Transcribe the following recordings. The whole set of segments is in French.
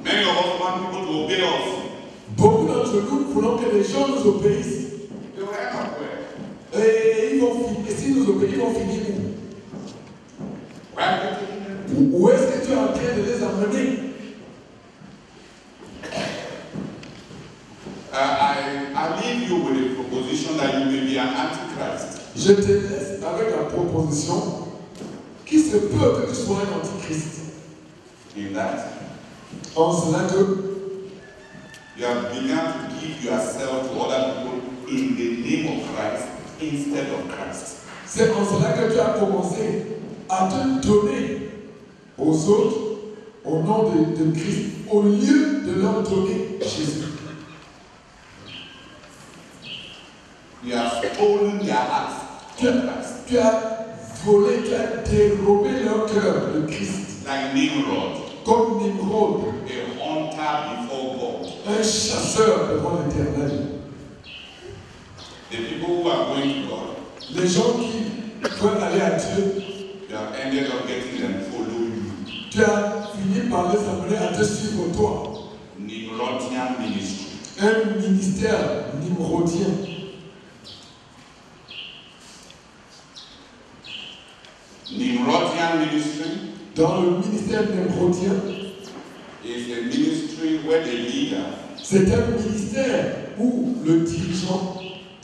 Many of us want people to obey us. Beaucoup d'entre nous voulons que les gens nous obéissent. They will end up where? Et ils vont finir, et s'ils nous obéissent, ils vont finir où? Where are you taking them? Où est-ce que tu es en train de les amener? I leave you with a proposition that you may be an antichrist. Je te laisse avec la proposition qu'il se peut que tu sois un antichrist. In that, En cela que you have begun to give yourself to other people in the name of Christ instead of Christ. c'est en cela que tu as commencé à te donner aux autres au nom de Christ au lieu de leur donner Jésus. You have stolen their hearts from Christ. Tu as volé, tu as dérobé leur cœur de Christ. Like Nimrod, Comme Nimrod, a hunter before God. un chasseur devant l'Éternel. The people who are going to God, Les gens qui veulent aller à Dieu, you have ended up getting them follow you. tu as fini par les amener à te suivre toi. Nimrodian ministry. Un ministère nimrodien. Nimrodian ministry Dans le ministère nimrodien, is a ministry where the leader c'est un ministère où le dirigeant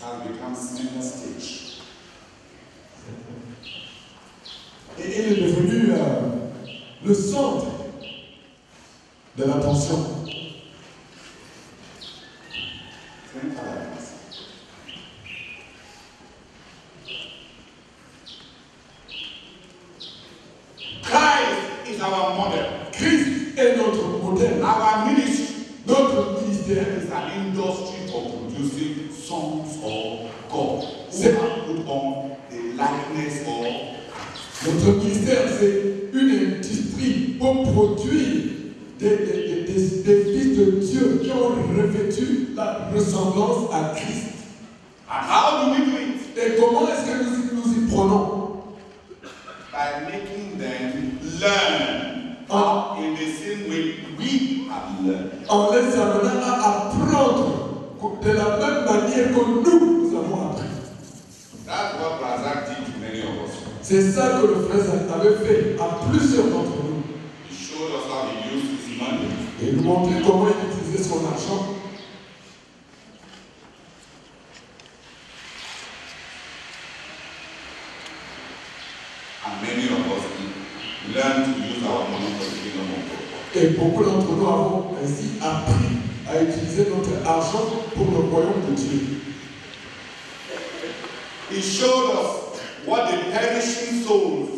has become center stage. et il est devenu le centre de l'attention. Christ is our model. Christ est notre modèle. Our ministry Notre ministère, is an industry for producing sons of God who C'est- have put on the likeness of notre ministère, c'est une industrie pour produire des fils de Dieu qui ont revêtu la ressemblance à Christ. And how do we do it? Et comment est-ce que nous y prenons? By making them learn in the same way we have learned. En les amenant à apprendre de la même manière que nous avons appris. That's what Razak did to many of us. C'est ça que le frère Zach avait fait à plusieurs d'entre nous. He showed us how he used his money. Et nous montrer comment il utilisait son argent. And many of us learned to use our money for the kingdom of God. Et beaucoup d'entre nous avons ainsi appris à utiliser notre argent pour le royaume de Dieu. He showed us what the perishing souls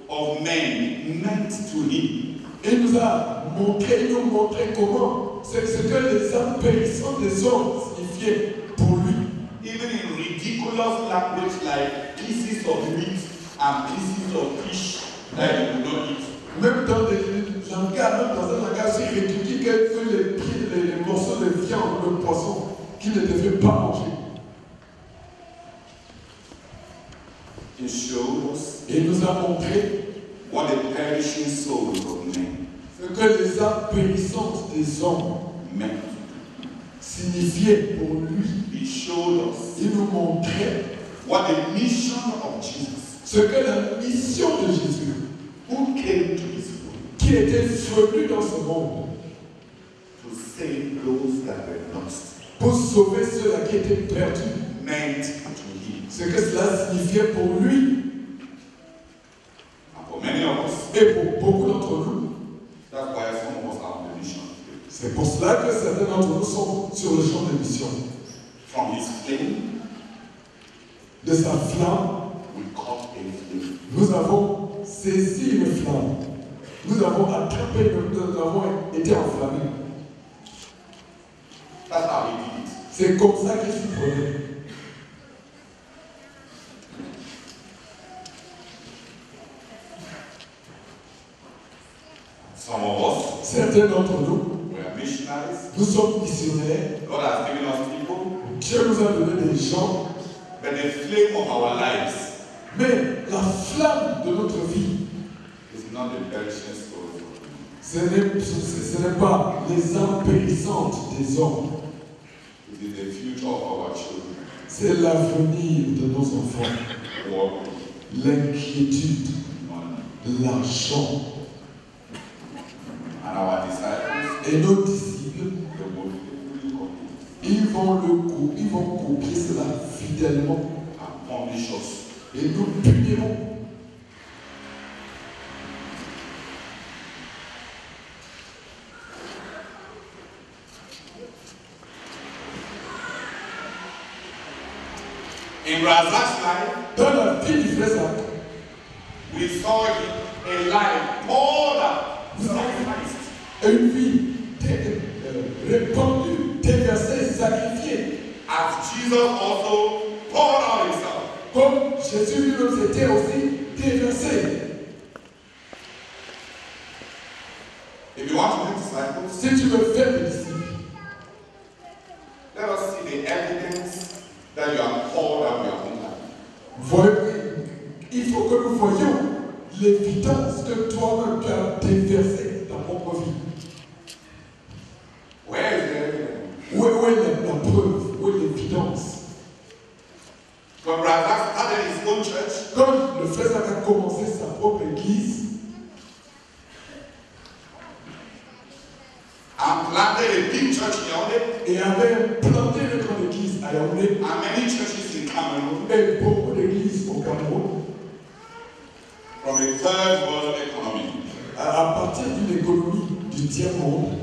of men meant to him. Il nous a montré, il nous montrait comment c'est ce que les âmes périssantes des hommes signifiaient pour lui. Even in ridiculous language like pieces of meat and pieces of fish that you would not eat. Même dans un langage si ridicule que les morceaux de viande, le poisson, qu'il ne devait pas manger. He showed us Et il nous a montré what the perishing souls of men ce que les âmes périssantes des hommes meant. signifiaient pour lui. He showed us Il nous montrait what the mission of Jesus, ce que la mission de Jésus, who came to his world qui était venu dans ce monde to save those that were lost, pour sauver ceux-là qui étaient perdus, meant to him. ce que cela signifiait pour lui And for many of us, et pour beaucoup d'entre nous. that's why some of us are on the mission. C'est pour cela que certains d'entre nous sont sur le champ de mission. From his flame, De sa flamme, we caught a flame. nous avons saisi une flamme. Nous avons attrapé, nous avons été enflammés. That's how he did it. C'est comme ça qu'il s'y prenait. Some of us Certains d'entre nous, were missionaries. nous sommes missionnaires. God has given us people, Dieu nous a donné des gens, but the flame of our lives mais la flamme de notre vie, is not the perishing souls of men. Ce n'est pas les âmes périssantes des hommes. It is the future of our children. C'est l'avenir de nos enfants. Worry, L'inquiétude, money. l'argent. And our disciples, Et nos disciples, they will faithfully copy ils vont copier cela fidèlement. and punish us. Et nous punirons. In Razak's life, Dans la vie du frère Zach, we saw a life poured out, sacrificed. une vie répandue, déversée, sacrifiée. As Jesus also poured out himself. Comme Jésus lui-même s'était aussi déversé. If you want to be disciples, Si tu veux faire des disciples, let us see the evidence that you have poured out your own life. il faut que nous voyions l'évidence que toi-même tu as déversé ta propre vie. Where is the evidence? Où est la preuve? Où est l'évidence? When Razak started his own church, Quand le frère Zach a commencé sa propre église and planted a big church in Yaoundé, et avait planté une grande église à Yaoundé and many churches in Cameroon, et beaucoup d'églises au Cameroun, from a third world economy, à partir d'une économie du tiers-monde,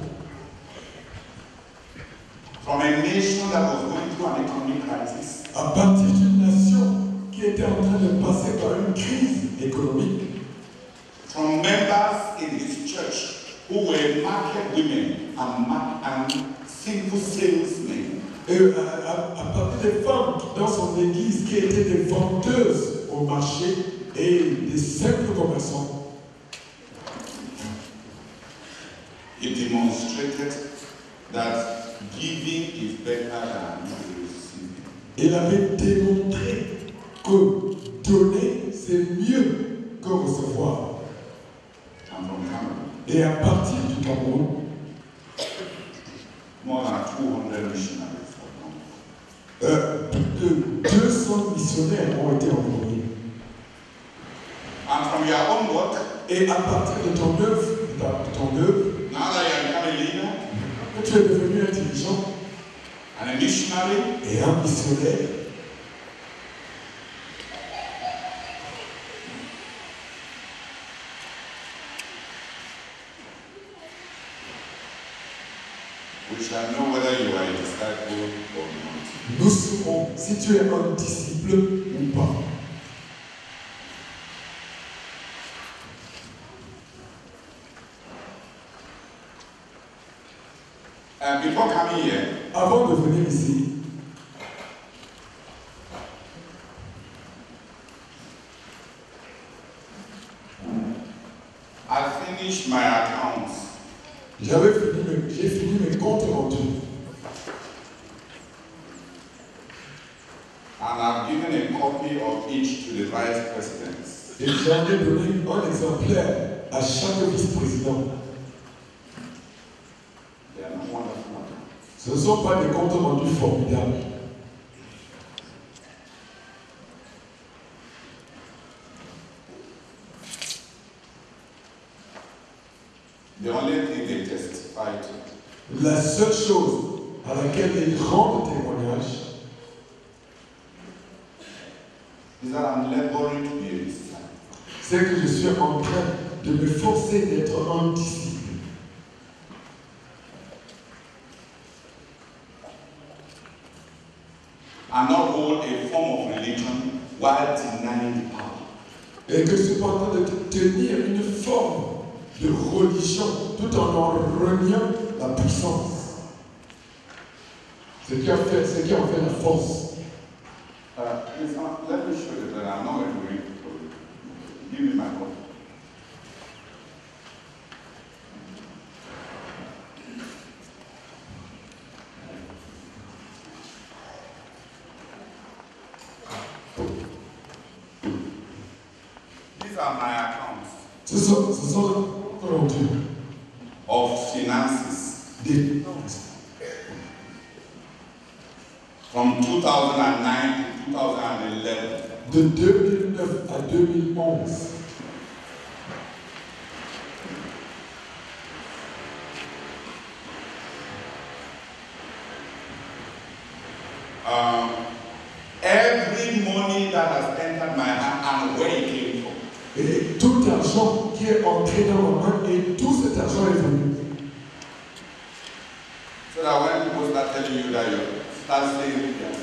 from a nation that was going through an economic crisis, à partir d'une nation qui était en train de passer par une crise économique, from members in his church who were market women and simple salesmen, et à partir des femmes dans son église qui étaient des vendeuses au marché et des simples commerçants. he demonstrated that giving is better than receiving. Il avait démontré que donner, c'est mieux que recevoir. And from Cameroon, Et à partir du Cameroun, more than 200 missionaries have gone. plus de 200 missionnaires ont été envoyés. And from your own work, Et à partir de ton œuvre, now that you have become a leader tu es devenu un dirigeant and a missionary, et un missionnaire. we shall know whether you are a disciple or not. Nous saurons si tu es un disciple ou pas. And before coming here, Avant de venir ici, I finished my accounts. j'ai fini mes comptes rendus. And I've given a copy of each to the vice presidents. Et j'en ai donné un exemplaire à chaque vice-président. They are not wonderful. Ce ne sont pas des comptes rendus formidables. The only thing they testify to La seule chose à laquelle ils rendent témoignage, is that I'm laboring to be a disciple. c'est que je suis en train de me forcer d'être un disciple. And not hold a form of religion while denying the power. Et que je suis en train de tenir une forme de religion tout en reniant la puissance. Ce qui en fait la force. Please, let me show you that I'm not going to read it for you. Give me my copy. These are my accounts. Ce sont les comptes rendus. of finances des- from 2009 to 2011. de 2009 à 2011. Every money that has entered my hand and where it came from. Et tout argent qui est entré dans ma main, et tout cet argent est venu. So that when people start telling you that you start saying, yeah.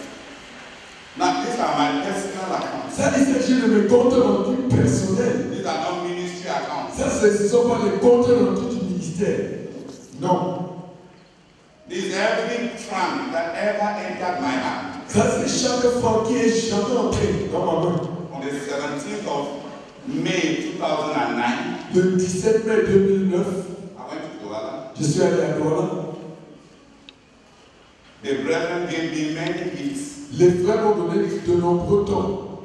Now, these are my personal accounts. Ça, il s'agit de mes comptes rendus personnels. These are not ministry accounts. Ça, ce ne sont pas les comptes rendus du ministère. Non. This is every franc that ever entered my hand. Ça, c'est chaque franc qui est jamais entré dans ma main. On the 17th of May 2009, Le 17 mai 2009, I went to Douala. je suis allé à Douala. The brethren gave me many gifts. Les frères m'ont donné de nombreux dons.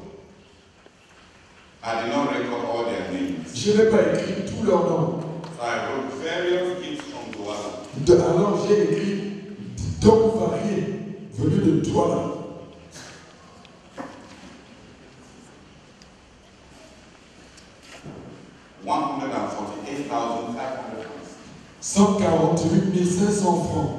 I did not record all their names. Je n'ai pas écrit tous leurs noms. So I wrote various gifts from Douala. Alors j'ai écrit dons variés venus de Douala. 148 500 francs.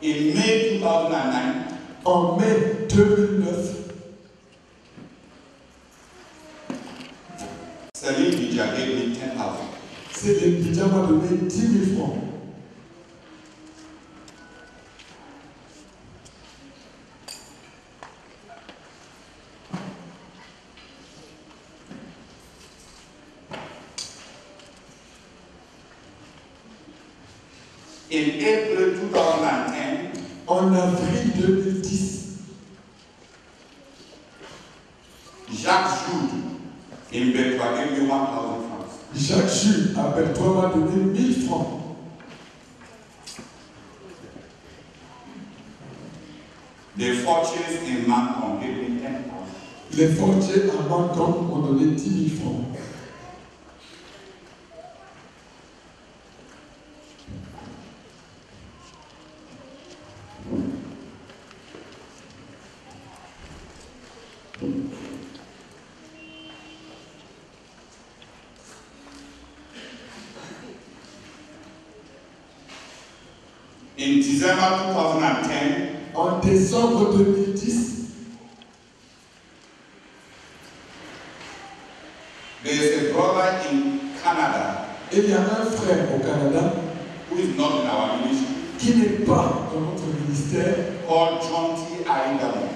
In May 2009, En mai 2009, Salim Bidja gave me 10,000. Céline Bidja m'a donné 10 000 francs. In April 2010, En avril 2010, Jacques Jude in Betwa gave me 1,000 francs. Jacques Jules à Bertois m'a donné 1000 francs. The fortunes in Mancon gave me 10,000. Les fortiers à Mancon m'ont donné 10 000 francs. In December 2010, En décembre 2010, there is a brother in Canada il y a un frère au Canada who is not in our ministry qui n'est pas dans notre ministère, called John T. Aidamo.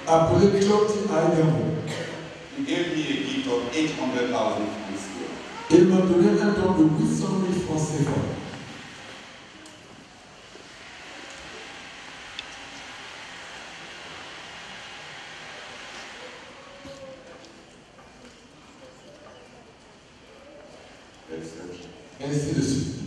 appelé Claude Aydamo. He gave me a gift of 800,000 francs. Il m'a donné un don de 800 000 francs CFA. Ainsi de suite.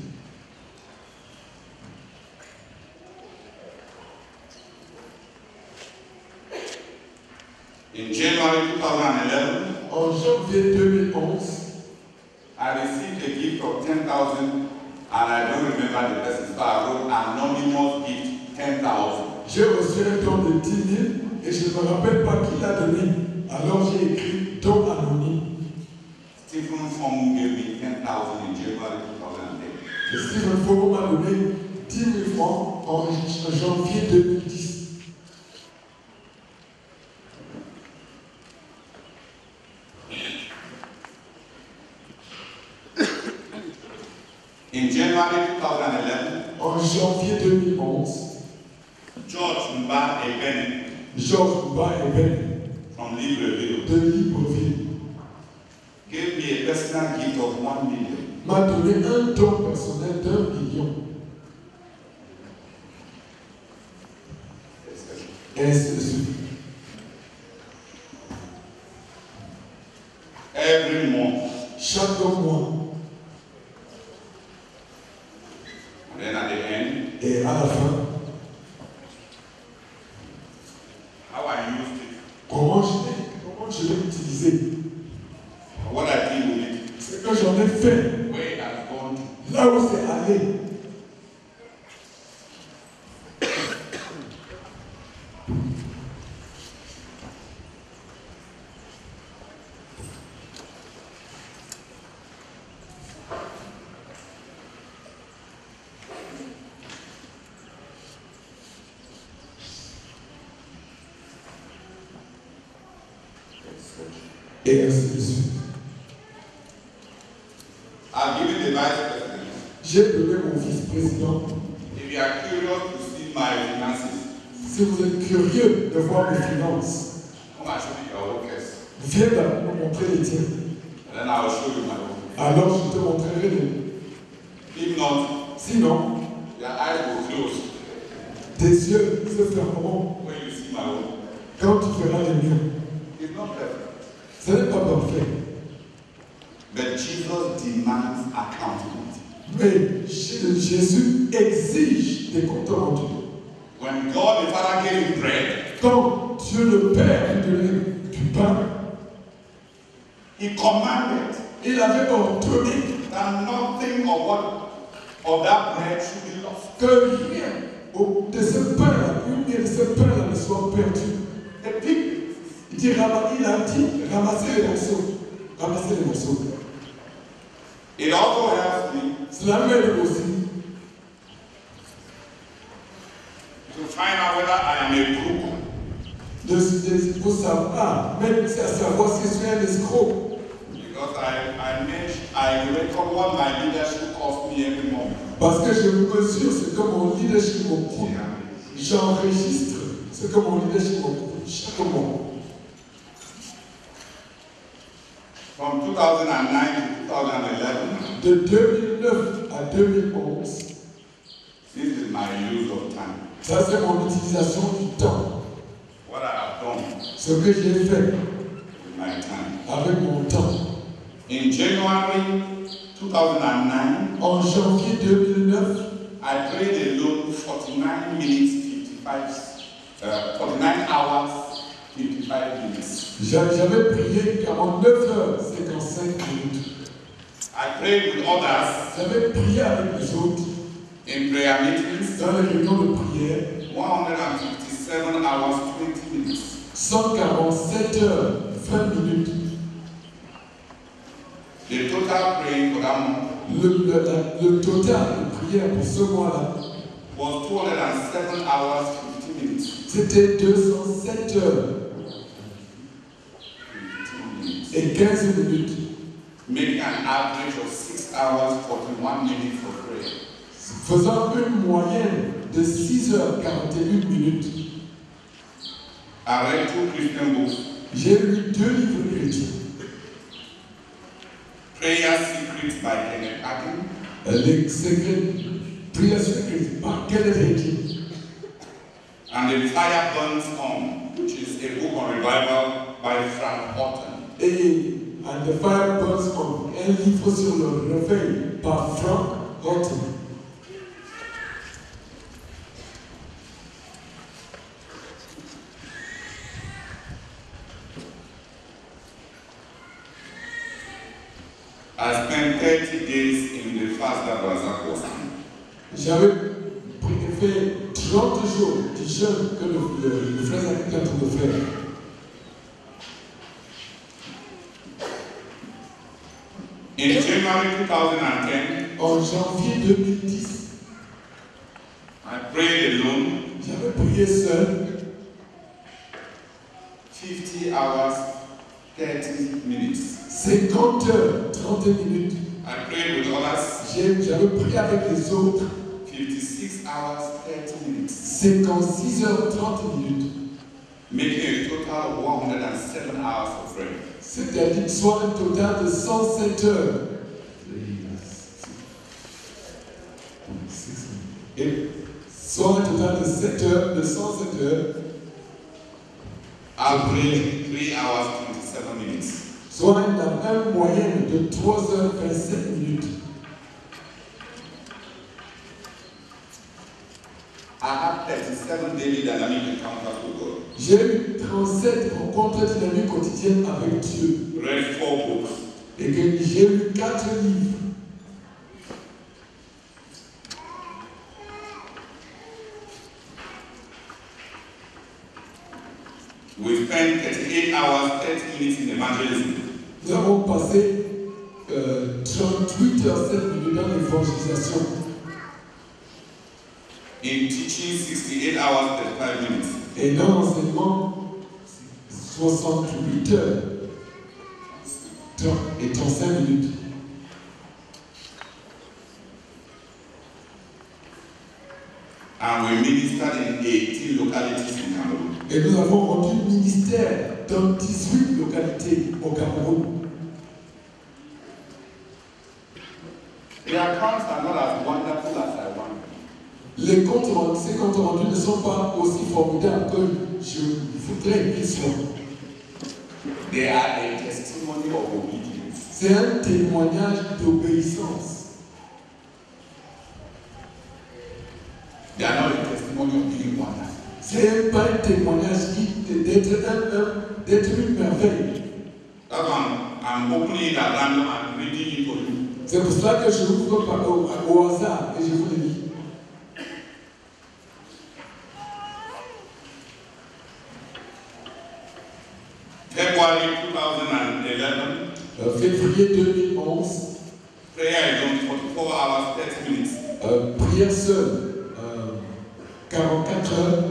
In January 2011, En janvier 2011, I received a gift of 10,000 and I don't remember the person, so I wrote anonymous gift 10,000. j'ai reçu un don de 10 000 et je ne me rappelle pas qui l'a donné. Alors j'ai écrit don anonyme. Stephen Fomu gave me 10,000 in January 2010. Et Stephen Fogo m'a donné 10 000 francs en janvier 2010. In January 2011, En janvier 2011, George Mba Ebene Georges Mba Eben from Libreville de Libreville gave me a personal gift of 1 million. m'a donné un don personnel d'1 million. Et ainsi de suite. Every month. Chaque mois. And then at the the end, Et à la fin, how I used it, comment je l'ai utilisé, what I did with it, ce que j'en ai fait, where it has gone to. là où c'est allé. Et ainsi de suite. I've given the vice president. J'ai donné mon vice-président. If you are curious to see my finances, Si vous êtes curieux de voir mes finances, come and show me your workers. viens me montrer les tiens. And then I will show you my own. Alors je te montrerai les. If not, Sinon, your eyes will close tes yeux se fermeront when you see my own. quand tu verras les miens. It's not perfect. Ce n'est pas parfait. But Jesus demands accountability. Mais Jésus exige des comptes rendus. When God the Father gave him bread, Quand Dieu le Père lui donnait du pain, he commanded il avait ordonné that nothing of that bread should be lost. que rien de ce pain-là, une de ce pain-là ne soit perdu. The people, Il a dit ramasser les morceaux. Ramasser les morceaux. it also helps me Cela m'aide aussi to find out whether I am a crook. pour savoir, même si à savoir si je suis un escroc. Because I record what my leadership costs me every month. Parce que je mesure ce que mon leadership me coûte. J'enregistre ce que mon leadership me coûte chaque mois. From 2009 to 2011, De 2009 à 2011, this is my use of time. ça c'est mon utilisation du temps. What I have done Ce que j'ai fait with my time. avec mon temps. In January 2009, En janvier 2009, I prayed alone 49 hours, 55 minutes. j'avais prié 49 heures, 55 minutes. I prayed with others J'avais prié avec les autres in prayer meetings, dans les réunions de prière 157 hours, 20 minutes. 147 heures, 20 minutes. The total praying for that month Le total de prière pour ce mois-là, was 207 hours, 50 minutes. c'était 207 heures 15 minutes. et 15 minutes, Making an average of 6 hours, 41 minutes for prayer. faisant une moyenne de 6 heures 41 minutes. I read 2 Christian books, J'ai lu 2 livres chrétiens. Prayer Secrets by Kenneth Hagin Les secrets, prières secrètes par Kenneth Hagin. and The Fire Burns On, which is a book on revival by Frank Horton. Et And the Fire Burns On, un livre sur le réveil par Frank Horton. I spent 30 days in the fast that Razak was on. J'avais fait 30 jours du jeûne que le frère Zach est en train de faire. In January 2010, En janvier 2010, I prayed alone j'avais prié seul 50 hours, 30 minutes. 50 heures, 30 minutes. I prayed with others J'avais prié avec les autres 56 hours, 30 minutes, 56 heures, 30 minutes. making a total of 107 hours of prayer. C'est-à-dire soit un total de 107 heures. Et soit un total de 7 heures, de 107 heures, I prayed 3 hours, 27 minutes. soit une moyenne de 3 heures 27 minutes. I have 37 daily dynamic encounters with God. J'ai eu 37 rencontres dynamiques quotidiennes avec Dieu. Read 4 books. Et que j'ai lu 4 livres. We spent 38 hours, 30 minutes in evangelism. Nous avons passé 38 heures, 7 minutes dans l'évangélisation. In teaching, 68 hours, 35 minutes. Et dans l'enseignement, 68 heures et 35 minutes. And we ministered in 18 localities in Cameroon. Et nous avons rendu ministère dans 18 localités au Cameroun. The accounts are not as wonderful as I want. Ces comptes rendus ne sont pas aussi formidables que je voudrais qu'ils soient. They are a testimony of obedience. C'est un témoignage d'obéissance. They are not a testimony of being wonderful. C'est pas un témoignage d'être une merveille. That's why I'm opening it at random and reading it for you. C'est pour cela que je ouvre au hasard et je vous le lis. February 2011. Février 2011. Prayer is on 44 hours, 30 minutes. Prière seule. 44 heures,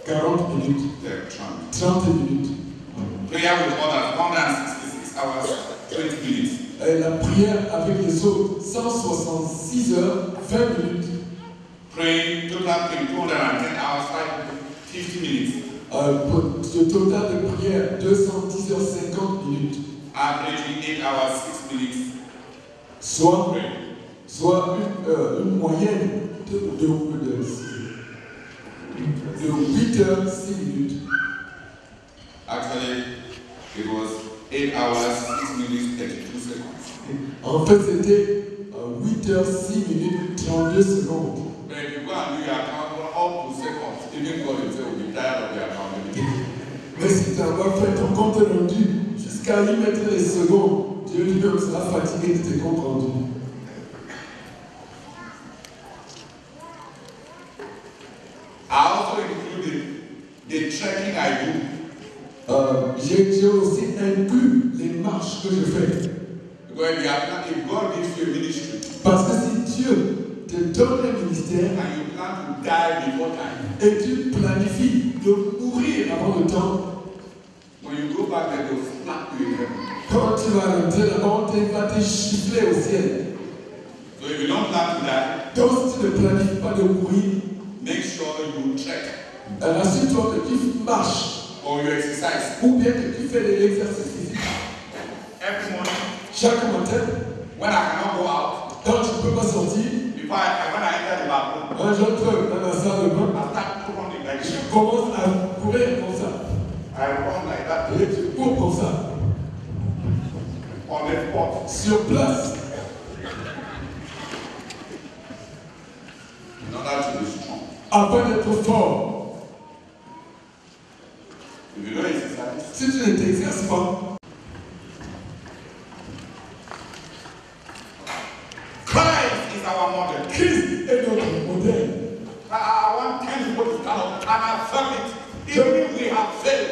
40 minutes. 30 minutes. Prayer with others, 166 hours, 20 minutes. Et la prière avec les autres, 166 heures, 20 minutes. Praying, total praying, 210 hours, 50 minutes. Le total de prière, 210 heures, 50 minutes. Averaging 8 hours, 6 minutes. Soit une moyenne de 8 heures, 6 minutes. Actually, it was 8 hours, 6 minutes, 32 seconds. En fait, c'était 8 heures, 6 minutes, 32 secondes. But if you go and do your account up to seconds, even God himself will be tired of your accountability. Mais si tu as fait ton compte rendu jusqu'à y mettre les secondes, Dieu lui-même sera fatigué de tes comptes rendus. I also included the trekking I do. J'ai aussi inclus les marches que je fais. Because if God gives you a ministry, Parce que si Dieu te donne un ministère and you plan to die before time, et tu planifies de mourir avant le temps, when you go back there, they'll slap you in heaven. quand tu vas rentrer là-bas, on va te gifler au ciel. So if you don't plan to die, Donc si tu ne planifies pas de mourir, make sure you trek assure-toi que tu marches or you exercise. ou bien que tu fais de l'exercice physique. Every morning, Chaque matin, when I cannot go out, quand tu ne peux pas sortir, when I enter the bathroom, j'entre dans la salle de bain, I start running like je this. commence à courir comme ça. I run like that Et tu cours comme ça. on the spot. Sur place, In order to be strong. afin d'être fort. If you don't exercise, Si tu ne t'exerces pas, Christ is our model. Christ est notre modèle. I want 10 people to stand up and affirm it. Even if we have failed.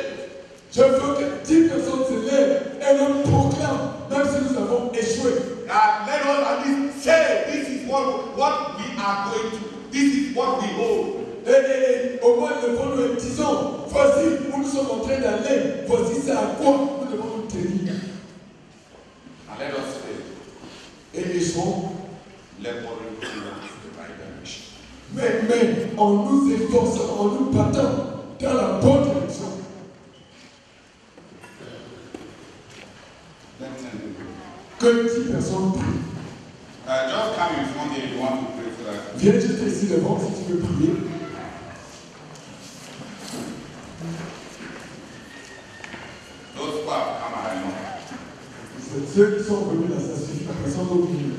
Je veux que 10 personnes se lèvent et le proclament, même si nous avons échoué. Let us at least say this is what we are going to. This is what we hold. Et au moins, nous disons, voici où nous sommes en train d'aller, voici c'est à quoi nous devons nous tenir. And let us fail. Et échouons. Laboring towards the right direction. Mais en nous efforçant, en nous battant dans la bonne direction. Que 10 personnes prient. Just come in front if you want to pray for that. Viens juste ici devant si tu veux prier. Those who have come, I know. Ceux qui sont venus là, ça suffit. La personne doit venir.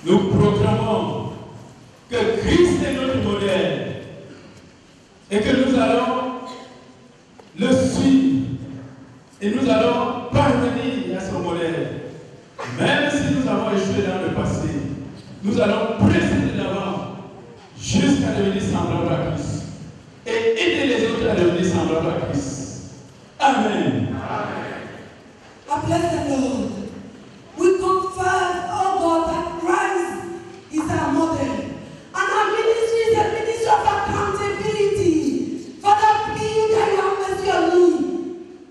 nous proclamons que Christ est notre modèle et que nous allons le suivre et nous allons parvenir à son modèle. Même si nous avons échoué dans le passé, nous allons presser de l'avant jusqu'à devenir semblables à Christ et aider les autres à devenir semblables à Christ. Amen. I bless the Lord. We confess, oh God, that Christ is our model. And our ministry is a ministry of accountability. Father, please, that you have mercy on me.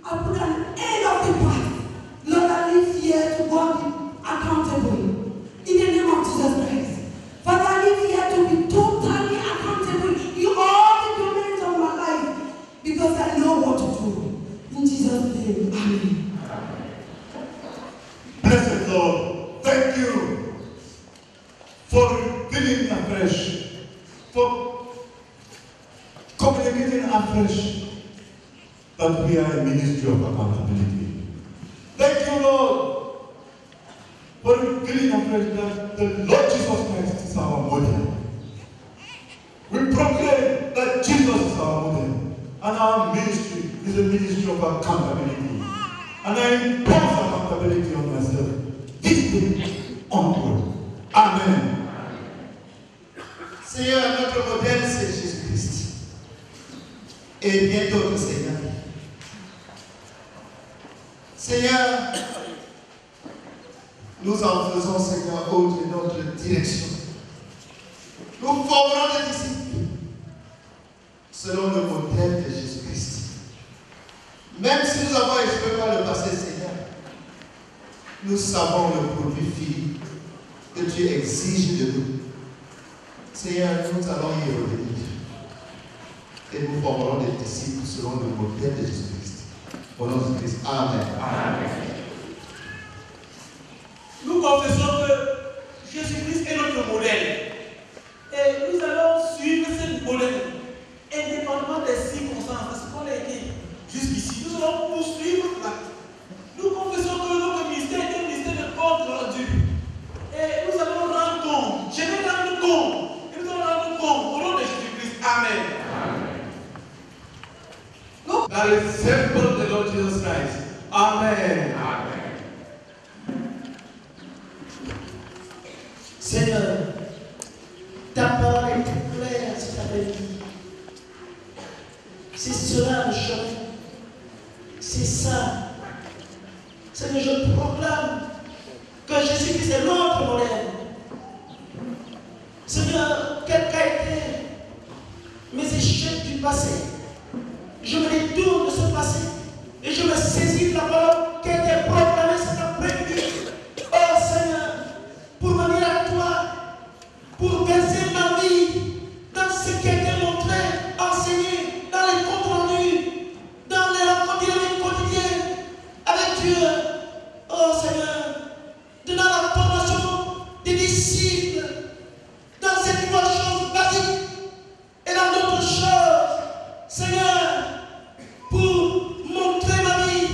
I put an end of the past. Lord, I live here to God accountable. In the name of Jesus Christ. Father, I live here to be totally accountable in all the domains of my life. Because I know what to do. In Jesus' name, amen. Blessed Lord, thank you for revealing afresh, for communicating afresh that we are a ministry of accountability. Thank you, Lord, for revealing afresh that the Lord Jesus Christ is our model. We proclaim that Jesus is our model, and our ministry is a ministry of accountability. And I impose accountability on myself this day onward. Amen. Seigneur, notre modèle, c'est Jésus-Christ. Et bien d'autres, Seigneur. Seigneur, nous en faisons, Seigneur, autre de notre direction. Nous formerons des disciples selon le modèle de Jésus-Christ. Même si nous avons échoué par le passé, Seigneur, nous savons le produit fini que tu exiges de nous. Seigneur, nous allons y revenir. Et nous formerons des disciples selon le modèle de Jésus-Christ. Au nom de Christ. Amen. Amen. Nous confessons que Jésus-Christ est notre modèle. Et nous allons suivre ce modèle, indépendamment des circonstances, de ce qu'on a été jusqu'ici. Nous allons poursuivre là. Nous confessons que notre ministère est un ministère de compte rendu. Et nous allons rendre compte. Je vais rendre compte. Et nous allons rendre compte au nom de Jésus-Christ. Amen. No. That is simple, the Lord Jesus Christ. Amen. Amen. Seigneur, ta parole est claire cet après-midi. C'est cela le chemin. C'est ça. Seigneur, je proclame que Jésus-Christ est notre modèle. Seigneur, quel qu'a été mes échecs du passé, je me détourne de ce passé et je me saisis de la parole qui a été proclamée cet après-midi. Oh Seigneur, pour venir à toi, pour verser ma vie dans ce qui a été montré, enseigné, dans les comptes rendus, dans les rencontres quotidiennes avec Dieu. Oh Seigneur, dans la formation des disciples, dans cette bonne chose basique et dans d'autres choses, Seigneur, pour montrer ma vie,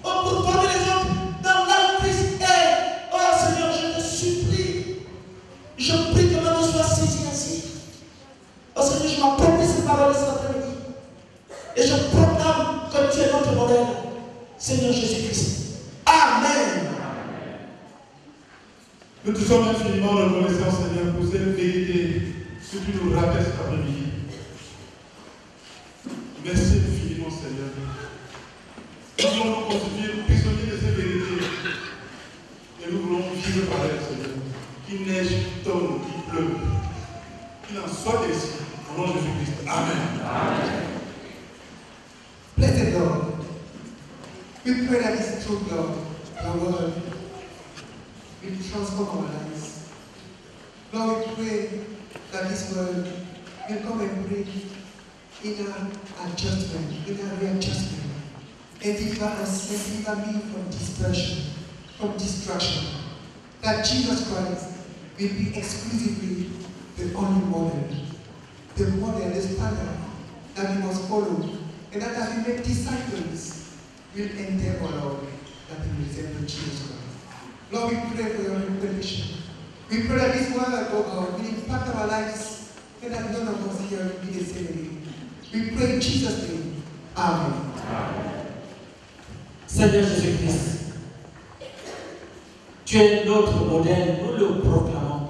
oh, pour former les autres dans la Christ est. Oh Seigneur, je te supplie, je prie que ma vie soit saisie ainsi. Oh Seigneur, je m'approprie cette parole cet après-midi et je proclame que tu es notre modèle, Seigneur Jésus-Christ. Amen. Nous te sommes infiniment reconnaissants, Seigneur, pour cette vérité que tu nous rappelles cet après-midi. Merci infiniment, Seigneur. Nous voulons nous constituer prisonniers de ces vérités. Et nous voulons vivre par elles, Seigneur. Qu'il neige, qu'il tombe, qu'il pleuve. Qu'il en soit ainsi. Au nom de Jésus-Christ. Amen. Amen. Blessed Lord, we pray that this truth, Lord, your word, will transform our lives. Lord, we pray that this word will come and bring inner adjustment, inner readjustment, and deliver us and deliver me from dispersion, from distraction. That Jesus Christ will be exclusively the only model, the standard that we must follow, and that as we make disciples, we'll endeavor, Lord, that we resemble Jesus Christ. Lord, we pray for your revelation We pray that this word, oh God, will impact our lives and that none of us here will be the same again. We pray in Jesus' name. Amen. Seigneur Jésus-Christ, tu es notre modèle, nous le proclamons.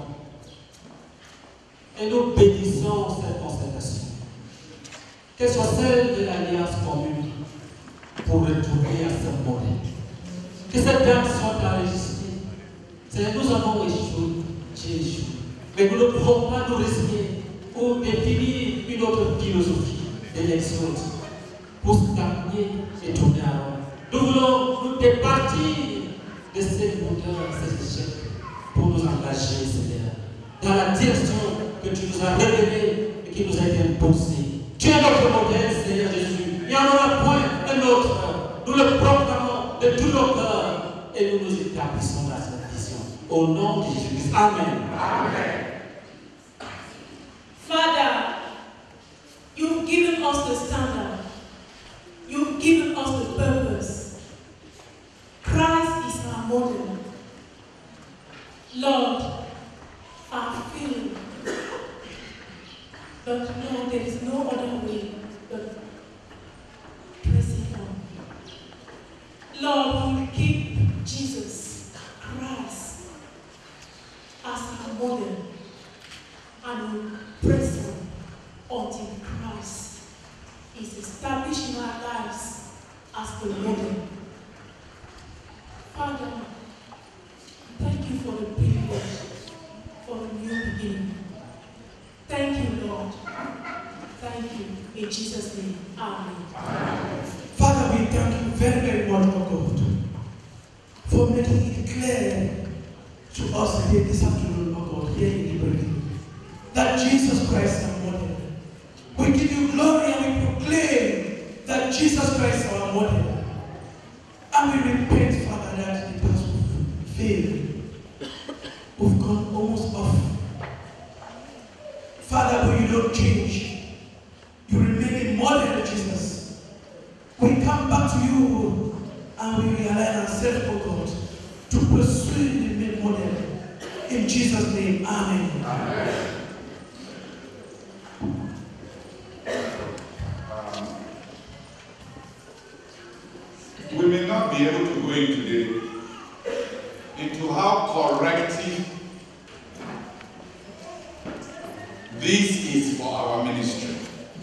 Et nous bénissons cette consécration. Qu'elle soit celle de l'alliance commune pour retourner à ce modèle. Que cette dame soit enregistrée. Seigneur, nous avons échoué, j'ai échoué. Mais nous ne pouvons pas nous résigner ou définir une autre philosophie d'élection pour stagner et tourner à l'heure. Nous voulons nous départir de ces mouteurs, ces échecs, pour nous engager, Seigneur, dans la direction que tu nous as révélée et qui nous a été imposée. Tu es notre modèle, Seigneur Jésus. Il n'y en aura point un autre. Nous le proclamons de tout nos cœurs et nous nous établissons dans cette vision. Au nom de Jésus-Christ. Amen. Amen. Father, you've given us the standard. You've given us the purpose. Christ is our model. Lord, I feel that no, there is no other way but pressing on. Lord, we keep Jesus Christ as our model and we press on until Christ is established in our lives as the model. Father, thank you for the privilege for a new beginning. Thank you, Lord. Thank you. In Jesus' name, amen. Father, we thank you very, very much, oh God, for making it clear to us here this afternoon, oh God, here in Liberty, that Jesus Christ is our model. We give you glory and we proclaim that Jesus Christ is our model. And we repent, Father, that the past failed. We've gone almost off. Father, but you don't change. You remain a model of Jesus. We come back to you and we realign ourselves, oh God, to pursue the main model. In Jesus' name, amen. Amen. We may not be able to go into how corrective this is for our ministry.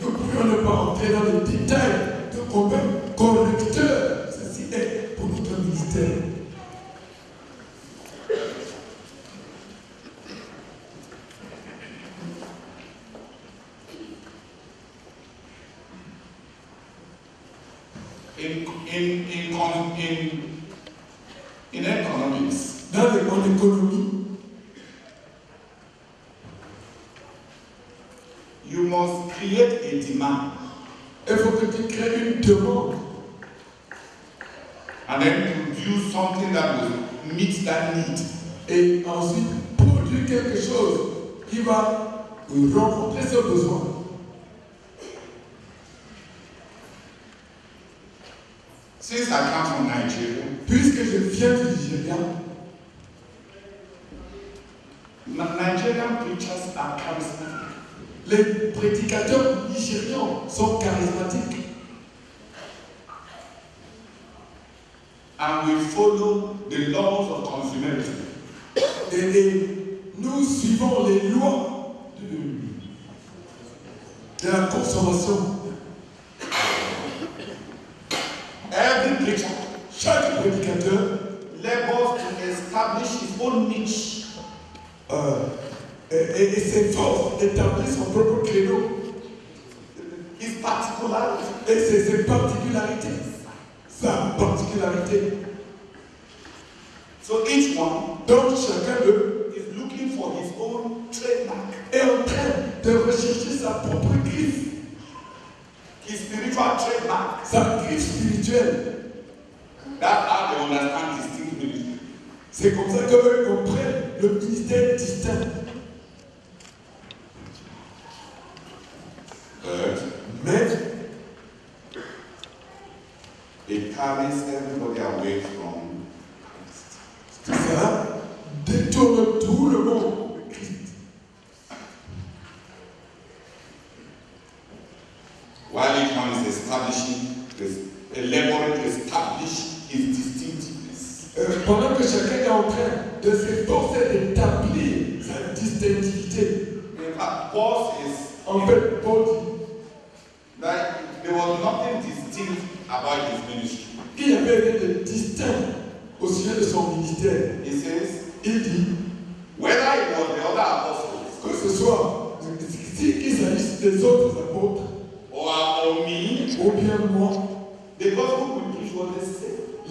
Nous ne pourrions ne pas entrer dans les détails de combien correcteur ceci est pour notre ministère. In economics, En économie, you must create a demand il faut que tu crées une demande and then produce something that will meet that need. et ensuite produire quelque chose qui va rencontrer ce besoin. Since I come from Nigeria, Puisque je viens du Nigeria, Nigerian preachers are charismatic. les prédicateurs nigérians sont charismatiques And we follow the laws of consumerism. et nous suivons les lois de la consommation. Every preacher Chaque prédicateur labors to establish his own niche. et s'efforce d'établir son propre créneau His particularity. et ses particularités. Sa particularité. So each one Donc chacun d'eux is looking for his own trademark, est en train de rechercher sa propre griffe, his spiritual trademark. sa griffe spirituelle. That's how they understand distinct ministry. C'est comme ça qu'eux comprennent le ministère distinct. Mais It carries everybody away from ça détourne tout le monde pendant que chacun est en train de s'efforcer d'établir sa distinctivité, In fact, Paul says en fait, Paul dit that there was nothing distinct about his ministry. qu'il y avait rien de distinct au sujet de son ministère. He says, Il dit whether it was the other apostles que ce soit, qu'il s'agisse des autres apôtres, or me, ou bien moi, the gospel we preach was the same.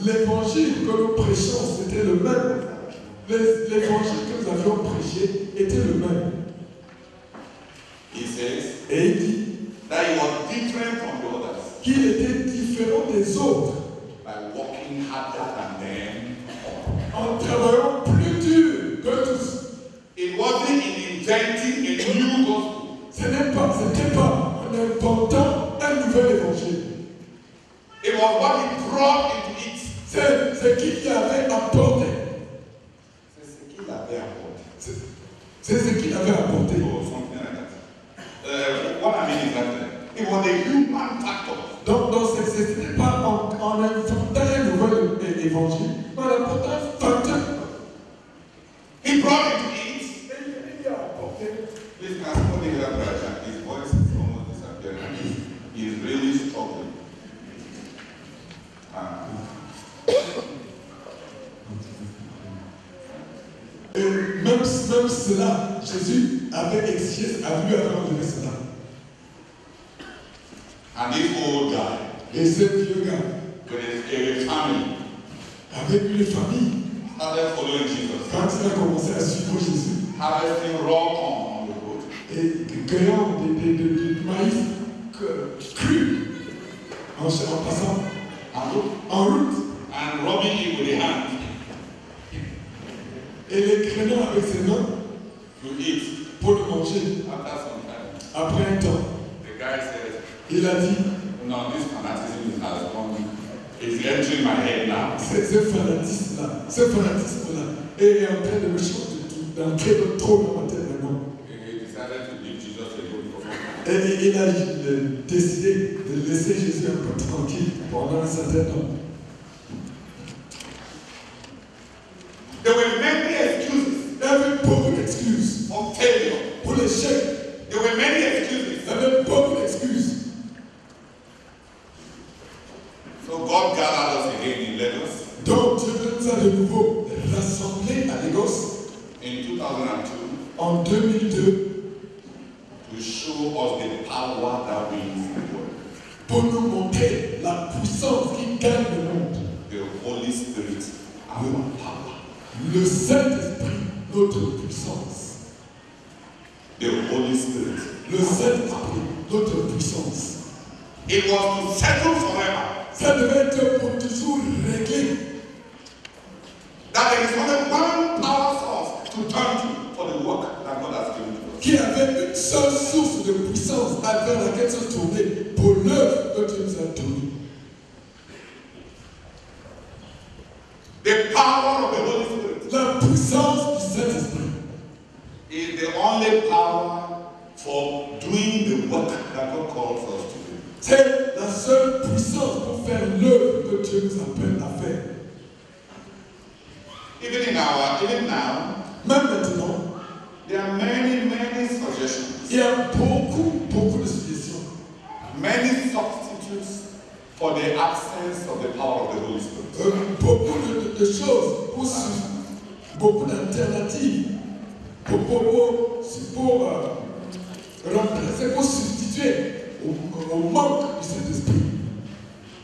l'évangile que nous prêchons, c'était le même. L'évangile que nous avions prêché était le même. He says Et il dit that he was different from the others qu'il était différent des autres by working harder than them. en travaillant plus dur que tous. It wasn't in inventing a new gospel. C'était pas en inventant un nouvel évangile. It was what he brought into it. C'est ce qu'il y avait apporté. C'est ce qu'il avait apporté. C'est ce qu'il avait apporté. Or something like that. What I mean is that it was a human factor. Donc ce n'était pas en inventant un nouvel évangile, mais en apportant un facteur. He brought it to it. Il y a apporté. Please can somebody help Raja? His voice is almost disappearing. He's really struggling. Et même cela, Jésus avait exigé, a voulu avoir enlevé cela. And this old guy, Et ce vieux gars, with his family, avec une famille, started following Jesus, quand il a commencé à suivre Jésus, harvesting raw corn on the road. et cueillant du maïs cru en passant en route, And rubbing it with the hand et les créant avec ses mains to eat. pour le manger. After some time, Après un temps, the guy said, il a dit, no, this fanaticism has gone. It's entering my head now. ce fanatisme-là est en train de me d'entrer trop dans ma tête maintenant. He decided to leave Jesus alone for some time. Et il a décidé de laisser Jésus un peu tranquille pendant un certain temps. There were many excuses Il y avait beaucoup d'excuses for failure. pour l'échec. There were many excuses. Il y avait beaucoup d'excuses. So God gathered us again in Lagos Donc Dieu nous a de nouveau rassemblés à Lagos in 2002 en 2002 to show us the power that wins the world. pour nous montrer la puissance qui gagne le monde. The Holy Spirit, our power. Le Saint-Esprit, notre puissance. The Holy Spirit. Le Saint-Esprit, notre puissance. It was to settle forever Ça devait être pour toujours réglé. that there is only one power source to turn to for the work that God has given to us. Qu'il y avait une seule source de puissance à vers laquelle se tourner pour l'œuvre que Dieu nous a donnée. The power of the Holy Spirit La puissance du Saint-Esprit is the only power for doing the work that God calls us to do. c'est la seule puissance pour faire l'œuvre que Dieu nous appelle à faire. Even now, Même maintenant, there are many suggestions, il y a beaucoup de suggestions. many substitutes for the absence of the power of the Holy Spirit. Beaucoup de choses, beaucoup d'alternatives pour remplacer, pour substituer au manque du Saint-Esprit.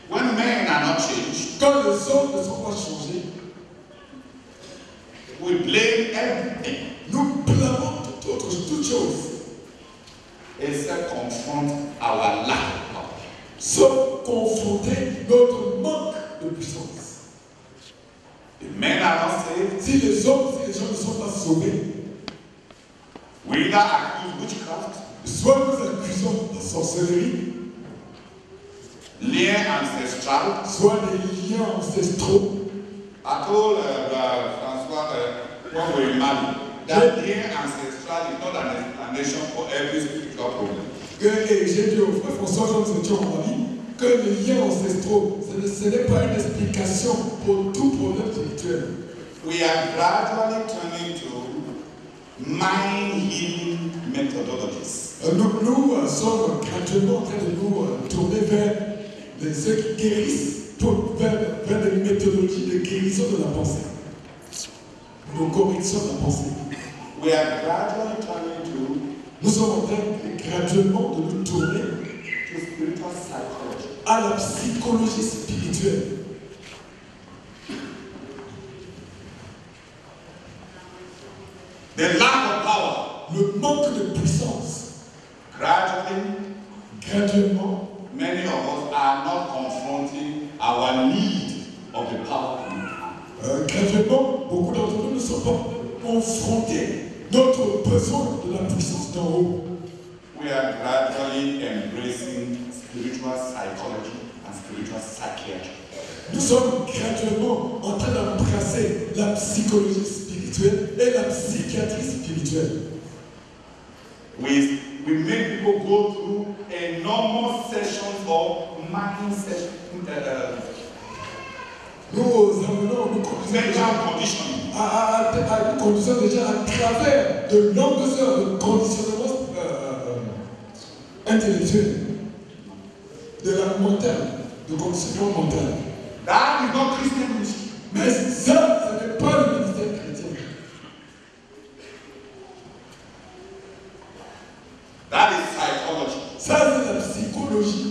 When men are not changed, Quand les hommes ne sont pas changés, we blame everything nous blâmons toute chose, except confront our lack of power. sauf confronter notre manque de puissance. The men are not saved. Si les gens ne sont pas sauvés, We either accuse witchcraft, soit nous accusons de sorcellerie, lien ancestral. soit des liens ancestraux. I told Francois when we married that lien ancestral is not an explanation for every spiritual problem. Et j'ai dit au frère François, quand nous étions en Mali, que les liens ancestraux, ce n'est pas une explication pour tout problème spirituel. We are gradually turning to mind healing methodologies. Nous sommes graduellement en train de nous tourner vers ceux qui guérissent, vers des méthodologies de guérison de la pensée, de correction de la pensée. We are gradually turning to Nous sommes en train graduellement de nous tourner spiritual psychology. à la psychologie spirituelle. The lack of power. Le manque de puissance. Graduellement, many of us are not confronting our need of the power. Graduellement, beaucoup d'entre nous ne sont pas confrontés notre besoin de la puissance d'en haut. We are gradually embracing spiritual psychology and spiritual psychiatry. Nous sommes graduellement en train d'embrasser la psychologie spirituelle et la psychiatrie spirituelle. We make people go through enormous sessions of marking sessions. Nous amenons, nous conduisons à nous conduisons déjà à travers de longues heures de conditionnement intellectuel, de la mentale, de conditionnement mental. That is not Christian ministry. Mais ça, ce n'est pas le ministère chrétien. That is psychology. Ça, c'est la psychologie.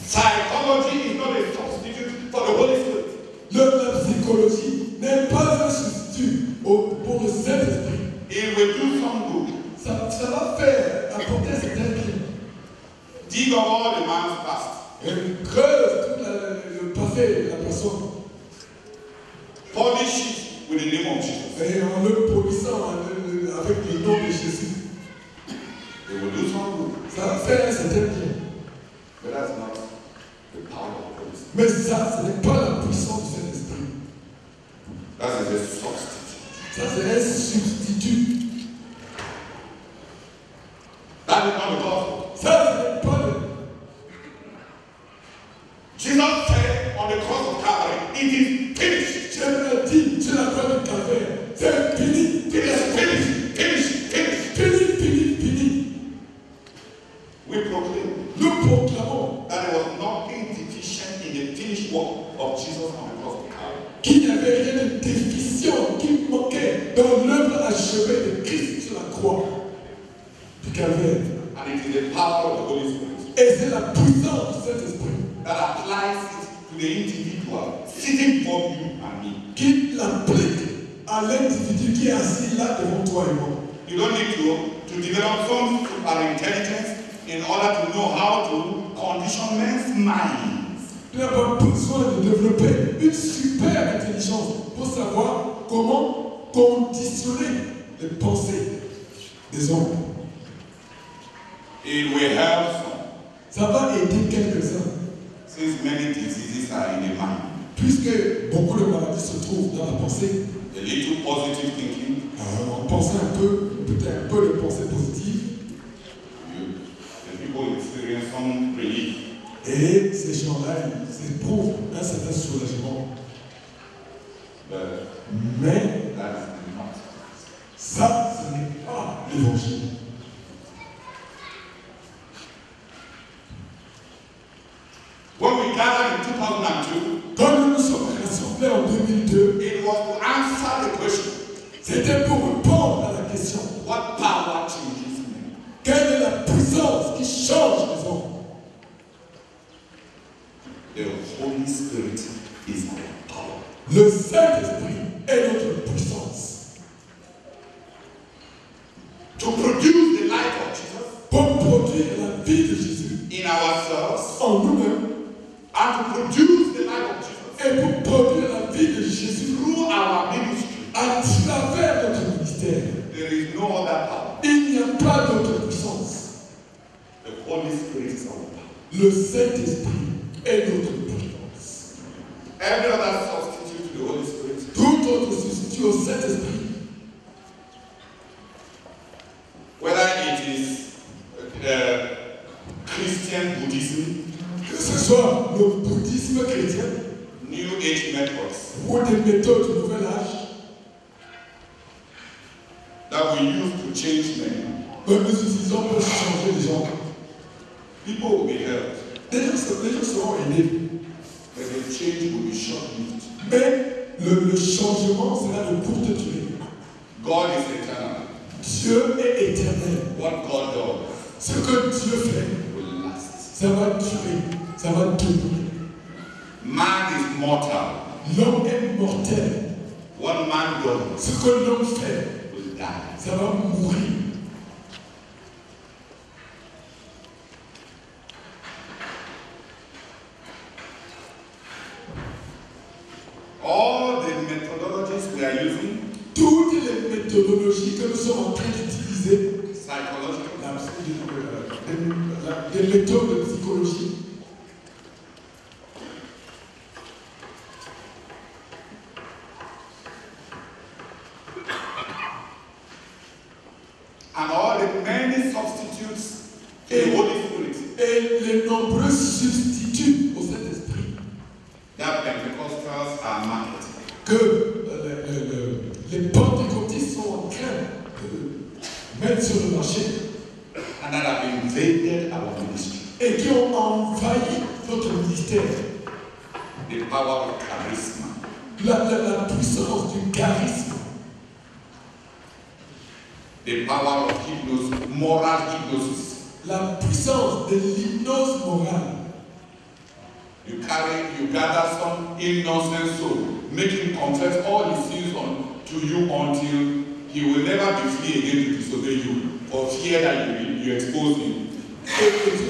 Psychology is not a substitute for the Holy Spirit. La psychologie n'est pas un substitut pour le Saint-Esprit. It will do some good. Ça va faire apporter certains biens. Dig up all the man's past. Et creuse tout le passé de la personne. Polish it with the name of Jesus. Et en le polissant avec le nom de Jésus. It will do some good. Ça va faire certains biens. But that's not the power of the Holy Spirit. Mais ça, ce n'est pas la puissance du Saint-Esprit. That is a substitute. Ça, c'est un substitut. That is not the gospel. Ça, ce n'est pas le... Jesus said on the cross of Calvary, it is finished. Jésus a dit sur la croix du calvaire, c'est fini. It is finished. Finished. Finished. Fini, fini, fini. We proclaim Nous proclamons that there was nothing deficient in the finished work of Jesus on the cross of Calvary. qu'il n'y avait rien de déficient, qui manquait dans l'œuvre achevée de Christ sur la croix du calvaire. And it is the power of the Holy Spirit Et c'est la puissance du Saint-Esprit that applies it to the individual sitting before you and me. qui l'applique à l'individu qui est assis là devant toi et moi. You don't need to develop some super intelligence in order to know how to condition men's minds. Tu n'as pas besoin de développer une super intelligence pour savoir comment conditionner les pensées des hommes. It will help some, Ça va aider quelques-uns, since many diseases are in the mind. puisque beaucoup de maladies se trouvent dans la pensée. A little positive thinking, On pense un peu, peut-être un peu de pensée positive, the people experience some relief. et ces gens-là, ils éprouvent un certain soulagement. But Mais that is not. ça, ce n'est pas l'évangile. When we gathered in 2002, Quand nous nous sommes rassemblés en 2002, it was to answer the question, c'était pour répondre à la question, what power changes men? quelle est la puissance qui change les hommes? The Holy Spirit is our power. Le Saint-Esprit est notre puissance. To produce the life of Jesus Pour produire la vie de Jésus in ourselves en nous-mêmes and to produce the life of Jesus et pour produire la vie de Jésus through our ministry, à travers notre ministère. there is no other power. Il n'y a pas d'autre puissance. The Holy Spirit is our power. Le Saint-Esprit est notre puissance. Every other substitute to the Holy Spirit Tout autre substitut au Saint-Esprit, whether Christian Buddhism, que ce soit le bouddhisme chrétien New Age methods ou des méthodes du Nouvel Âge that we use to change men, que nous utilisons pour changer les gens. people will be helped, Les gens seront aidés, but the change will be short-lived. mais le changement sera de courte durée. God is eternal. Dieu est éternel. What God does Ce que Dieu fait, will last. ça va durer, ça va demeurer. Man is mortal. L'homme est mortel. What man does Ce que l'homme fait, will die. ça va mourir. All the methodologies we are using, Toutes les méthodologies que nous sommes en train d'utiliser, psychological, des méthodes de psychologie, and all the many substitutes to the Holy Spirit et les nombreux substituts au Saint-Esprit that Pentecostals are marketing. que les pentecôtistes sont en train de mettre sur le marché And that have invaded our ministry. et qui ont envahi notre ministère. The power of charisma. La puissance du charisme, The power of hypnosis, moral hypnosis. la puissance de l'hypnose morale. You gather some innocent soul, make him confess all his sins to you until he will never be free again to disobey you for fear that you expose him. Et tu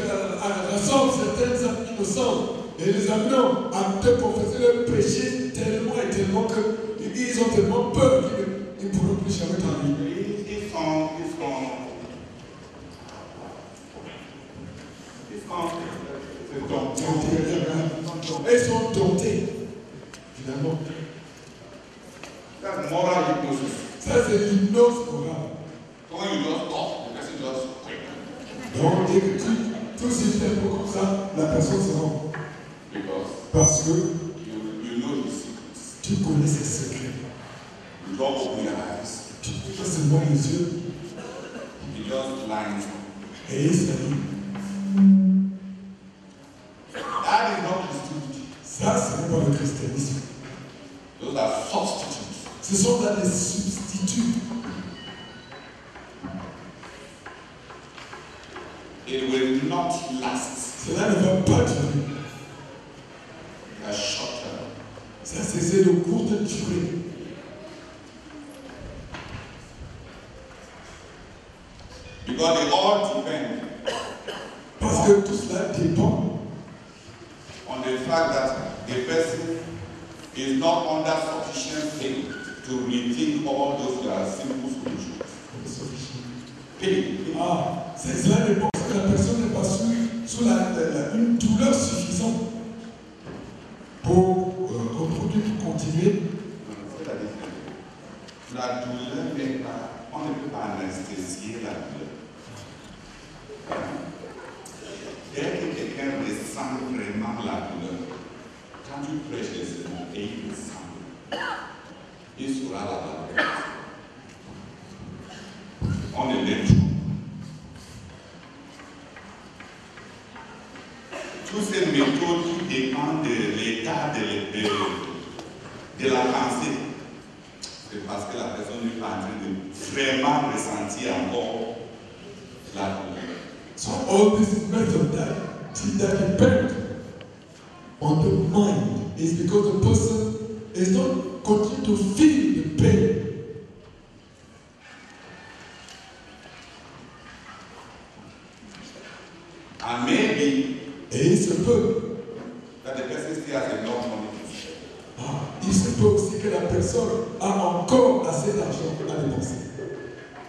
rassemble certaines âmes innocentes et les amenant à te confesser leur péché tellement et tellement qu'ils ont tellement peur qu'ils ne pourront plus jamais t'arriver. Ils sont domptés, finalement. That's moral hypnosis. Ça, c'est l'hypnose morale. So when you just talk, the person just quick. Donc, dès que tout s'est fait comme ça, la personne se rend. Parce que you know his secrets. tu connais ses secrets. You don't open your eyes. Tu ouvres seulement les yeux He just blinds. et il s'allume. That is not Christianity. Ça, ce n'est pas le christianisme. Those are substitutes. Ce sont là des substituts. It will not last. Cela ne va pas durer. A short term. Ça, c'est de courte durée. Because they all depend Parce que tout cela dépend on the fact that the person is not under sufficient pain to rethink all those simple solutions. Pain. Ah, cela dépend parce que la personne n'est pas sous une douleur suffisante pour continuer. La douleur n'est pas, on ne peut pas anesthésier la douleur. Dès que quelqu'un ressent vraiment la douleur, quand tu prêches les sermons et il ressent, il sera là-bas. On est l'être. Toutes ces méthodes qui dépendent de l'état de la pensée, c'est parce que la personne n'est pas en train de vraiment ressentir encore la douleur. So all these methods that depend on the mind is because the person is not continuing to feel the pain. And maybe Et il se peut, that the person still has enough money. il se peut aussi que la personne a encore assez d'argent à dépenser.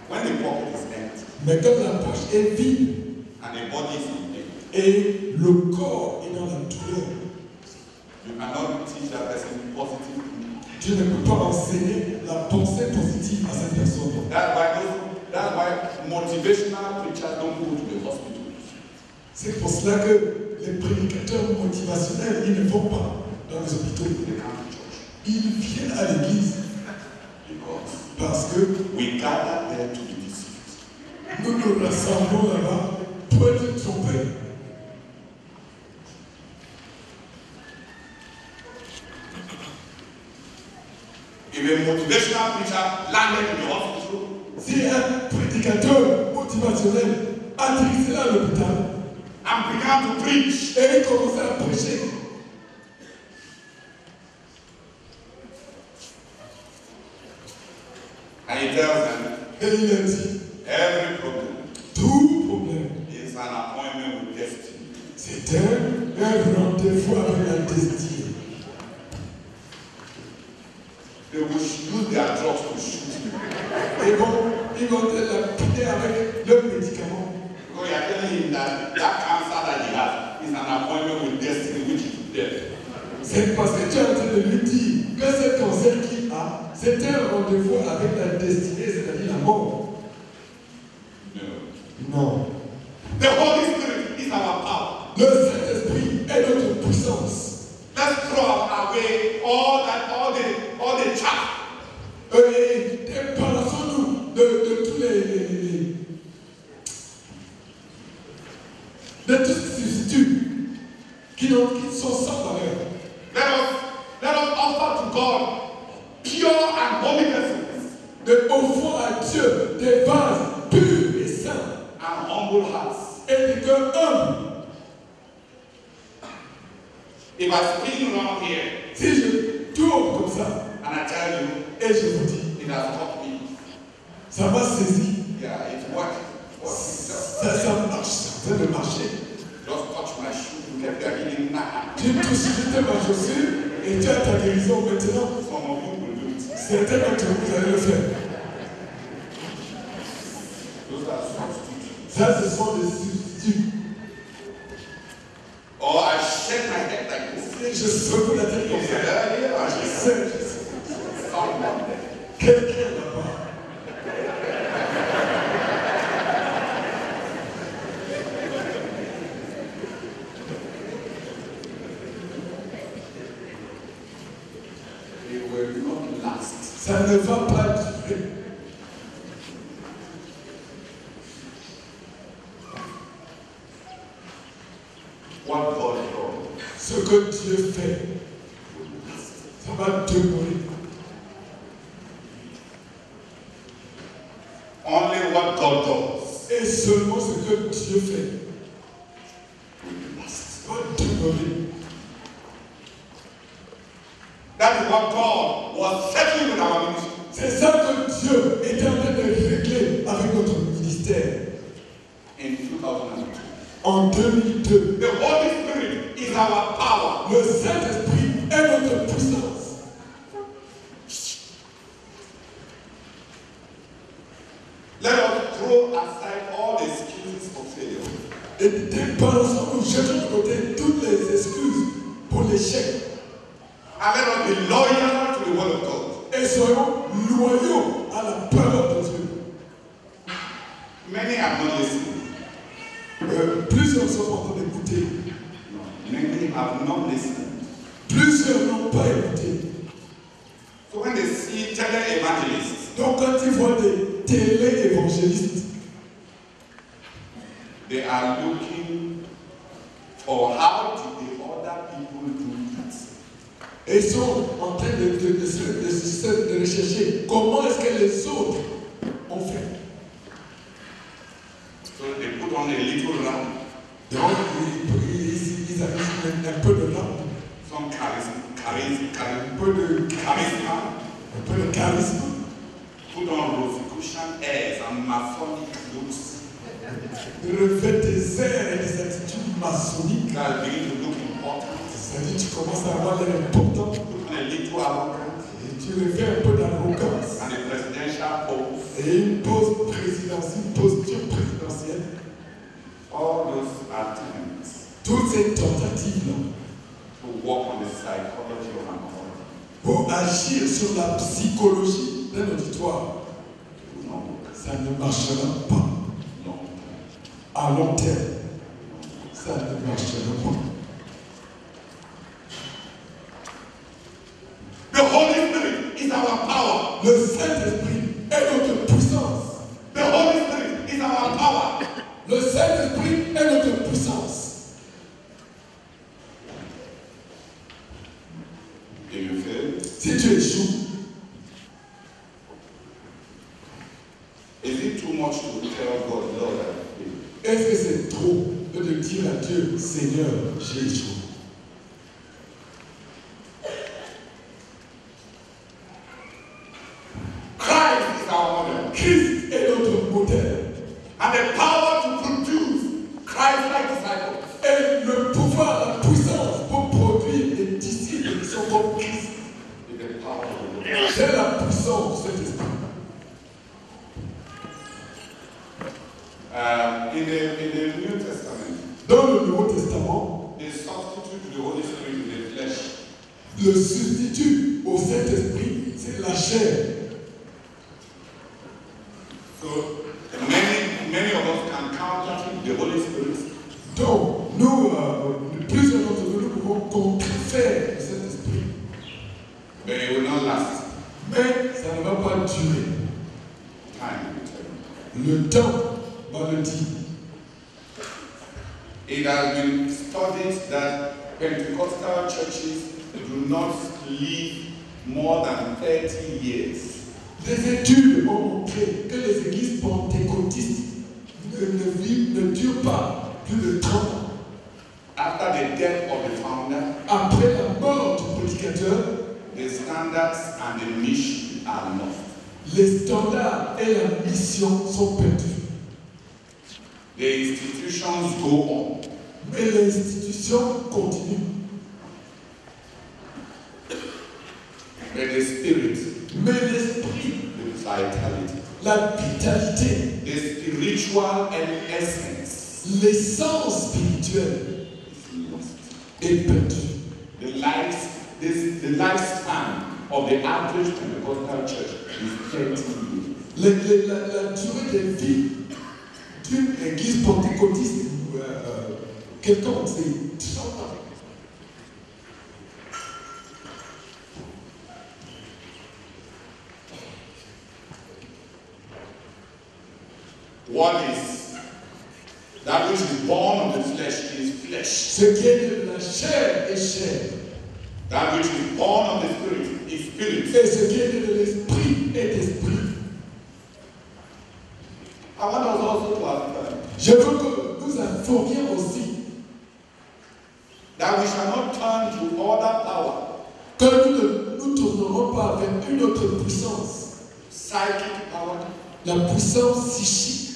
When the pocket is empty Mais quand la poche est vide and the body is in pain, et le corps est dans la douleur, you cannot teach that person positive thinking. tu ne peux pas enseigner la pensée positive à cette personne. That's why motivational preachers don't go to the hospitals. C'est pour cela que les prédicateurs motivationnels, ils ne vont pas dans les hôpitaux. Ils viennent à l'église. Parce que we gather there to be deceived. nous nous rassemblons là-bas pour être trompés. If a motivational preacher landed in the hospital, Si un prédicateur motivationnel atterrissait là à l'hôpital and began to preach, et il commençait à prêcher, and he tells them, et il a dit, every problem tout problème, is an appointment with destiny. c'est un rendez-vous avec la destinée. They will use their drugs to shoot you. Ils vont te lapider avec le médicament. Because you are telling him that cancer that he has is an appointment with destiny, which is death. C'est parce que tu es en train de lui dire que ce cancer qu'il a, c'est un rendez-vous avec la destinée, c'est-à-dire la mort. No. Non. The Holy Spirit is our power. Le Saint-Esprit est notre puissance. Let's throw away all the chaff. Débarrassons-nous de tous de toutes ces substituts qui sont sans valeur. Let us offer to God pure and holy vessels De offrons à Dieu des vases purs et saints and humble hearts. et des cœurs humbles. If I spin around here Si je tourne comme ça and I tell you, et je vous dis, it has taught me. ça m'a saisi, Yeah, it's working. ça marche, c'est en train de marcher. Just touch my shoe, you get your healing now. Tu touches juste ma chaussure et tu as ta guérison maintenant. Some of you will do it. Certains d'entre vous allez le faire. Those are substitutes. Ça, ce sont des substituts. Or I shake my head like this. Je secoue la tête comme ça. Yeah, Je sais. someone there. Quelqu'un là-bas. It will not last. Ça ne va pas durer. What God does. Ce que Dieu fait, ça va demeurer. Only what God does Et seulement ce que Dieu fait va demeurer. That is what God was settling with our ministry. C'est ça que Dieu est en train de régler avec notre ministère. In 2002. En 2002, The Holy Spirit is our power. le Saint-Esprit est notre puissance. Let us throw aside all the excuses for failure. Et débarrassons-nous, jetons de côté toutes les excuses pour l'échec. And let us be loyal to the word of God. Et soyons loyaux à la parole de Dieu. Many are not listening. Plusieurs sont en train d'écouter. Many have not listened. Plusieurs n'ont pas écouté. So when they see tele-evangelists, Donc quand ils voient des télé-évangélistes, they are looking for how did the other people do it. et ils sont en train de rechercher comment est-ce que les autres ont fait. So they put on a little lamp, Donc ils avaient un peu de lampe, some charisma, un peu de charisme, put on Rosicrucian airs and Masonic looks. revêt des airs et des attitudes maçonniques. Guys begin to look important. C'est-à-dire tu commences à avoir l'air important Put on a little arrogance et tu revêts un peu d'arrogance. and a presidential pose. Et une pose présidentielle, une posture présidentielle. All those attempts Toutes ces tentatives-là to work on the psychology of an authority. pour agir sur la psychologie d'un auditoire, No, ça ne marchera pas no. à long terme. ça ne marchera pas. The Holy Spirit is our power. Le Saint-Esprit est notre puissance. The Holy Spirit is our power. Le Saint-Esprit est notre puissance. If you fail, Si tu échoues, is it too much to tell God, Lord, I failed? est-ce que c'est trop de dire à Dieu, Seigneur, j'ai échoué? Christ is our model. Christ est notre modèle. And the power to produce Christ-like disciples Et le pouvoir, la puissance pour produire des disciples qui sont comme Christ, is the power of the Lord. c'est la puissance de cet esprit. In the New Testament, Dans le Nouveau Testament, they substitute the Holy Spirit with the flesh. le substitut au Saint-Esprit, c'est la chair. So many of us can counterfeit the Holy Spirit. Donc, nous, plusieurs d'entre nous, nous pouvons contrefaire le Saint-Esprit. But it will not last. Mais ça ne va pas durer. Time will tell. Le temps va le dire. It has been studied that Pentecostal churches do not live more than 30 years. Les études ont montré que les églises pentecôtistes ne durent pas plus de 30 ans. After the death of the founder, Après la mort du prédicateur, the standards and the mission are lost. les standards et la mission sont perdus. The institutions go on. Mais l'institution continue. But the spirit, Mais l'esprit, the vitality, la vitalité, the spiritual essence l'essence spirituelle is lost. est perdue. The lifespan of the average Pentecostal church is 30 years. La durée de vie d'une église pentecôtiste, quelconque, c'est 30 ans. What is that which is born of the flesh is flesh. Ce qui est de la chair est chair. That which is born of the spirit is spirit. Et ce qui est de l'esprit est esprit. I want us also to understand Je veux que nous informions aussi that we shall not turn to other power, que nous ne nous tournerons pas vers une autre puissance. psychic power, La puissance psychique,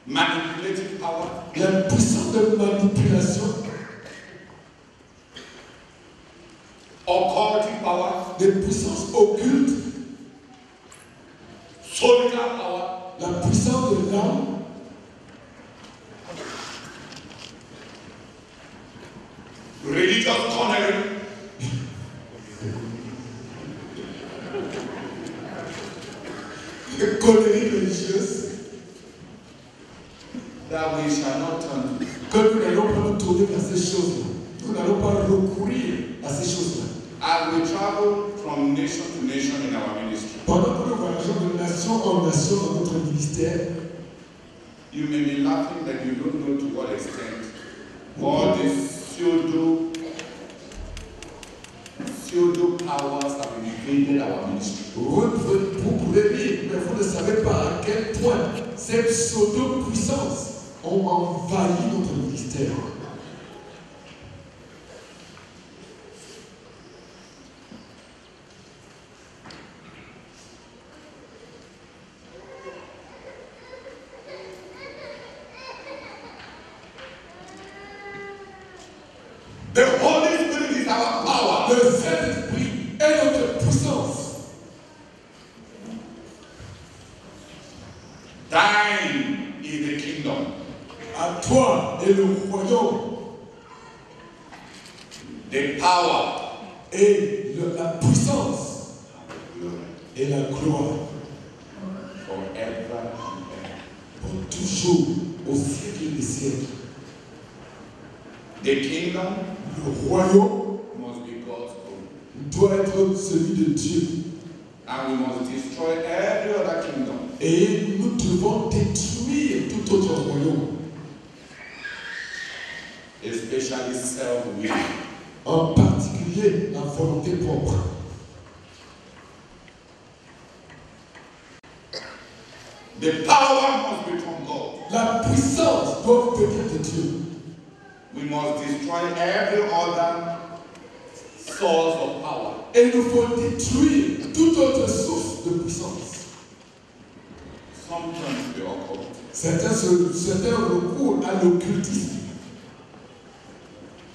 manipulative power, la puissance de manipulation, occultic power, des puissances occultes, solical power, la puissance de l'âme, religious cornering, les conneries religieuses, that we shall not turn to. que nous n'allons pas nous tourner vers ces choses-là. Nous n'allons pas recourir à ces choses-là. As we travel from nation to nation in our ministry, Pendant que nous voyageons de nation en nation dans notre ministère, you may be laughing that you don't know to what extent all these pseudo powers have invaded our ministry. vous pouvez rire, mais vous ne savez pas à quel point ces pseudo-puissances ont envahi notre ministère. The Holy Spirit is our power. Le Saint-Esprit est notre puissance. Thine is the kingdom. À toi est le royaume The power et la puissance et la gloire forever and ever. pour toujours au siècle des siècles. The kingdom Le royaume must be God's own. doit être celui de Dieu. And we must destroy every other kingdom. Et nous devons détruire tout autre royaume, Especially self-will. en particulier la volonté propre. The power must be from God. La puissance doit venir de Dieu. We must destroy every other source of power. Et il nous faut détruire toute autre source de puissance. Sometimes they are called. Certains recourent à l'occultisme.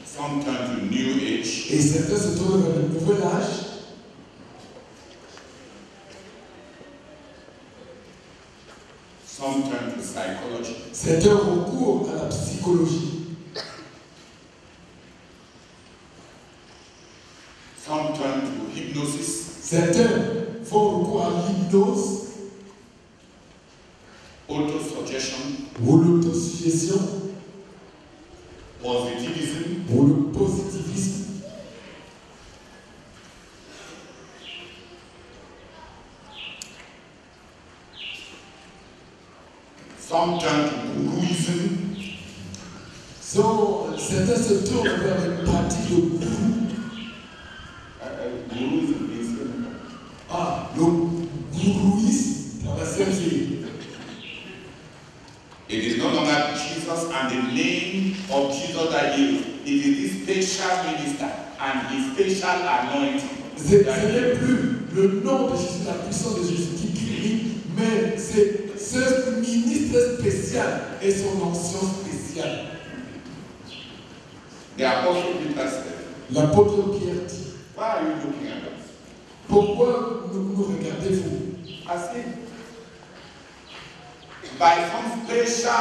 Sometimes to New Age. Et certains se tournent vers le nouvel âge. Sometimes to psychology. Certains recourent à la psychologie. Sometimes to hypnosis. Certains font recours à l'hypnose Autosuggestion. ou l'autosuggestion Positivism. ou le positivisme. Sometimes to guruism. Certains se tournent vers les pratiques de gourou. Guruism is Le gourouisme dans la CMC. it is no longer Jesus and the name of Jesus that heals. It is this special minister and his special anointing. Ce n'est plus le nom de Jésus, la puissance de Jésus qui guérit, mais c'est ce ministre spécial et son onction spéciale. The apostle Peter said, L'apôtre Pierre dit, why are you looking at us? pourquoi nous regardez-vous? As if by some special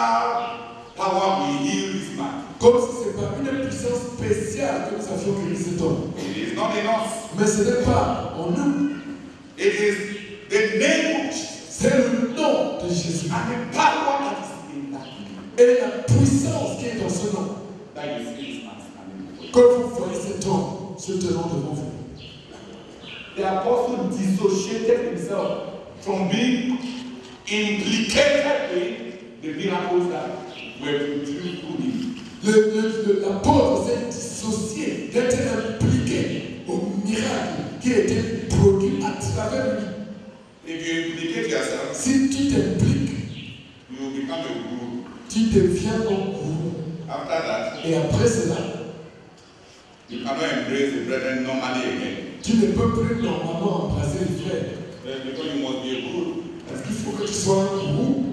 power we heal this man. Comme si c'est par une puissance spéciale que nous avions guéri cet homme. It is not enough. Mais ce n'est pas en nous, It is the name of Jesus c'est le nom de Jésus. and the power that is in that name Et la puissance qui est dans ce nom. that you see this man standing before you. Quand vous voyez cet homme se tenant devant vous, The apostle dissociated himself from being implicated with the miracles that were produced through him. l'apôtre s'est dissocié d'être impliqué au miracle qui a été produit à travers lui. If you implicate yourself, Si tu t'impliques, you will become a guru. tu deviens un gourou. After that, Et après cela, you cannot embrace the brethren normally again. tu ne peux plus normalement embrasser les frères. Because you must be a guru. Parce qu'il faut que tu sois un gourou.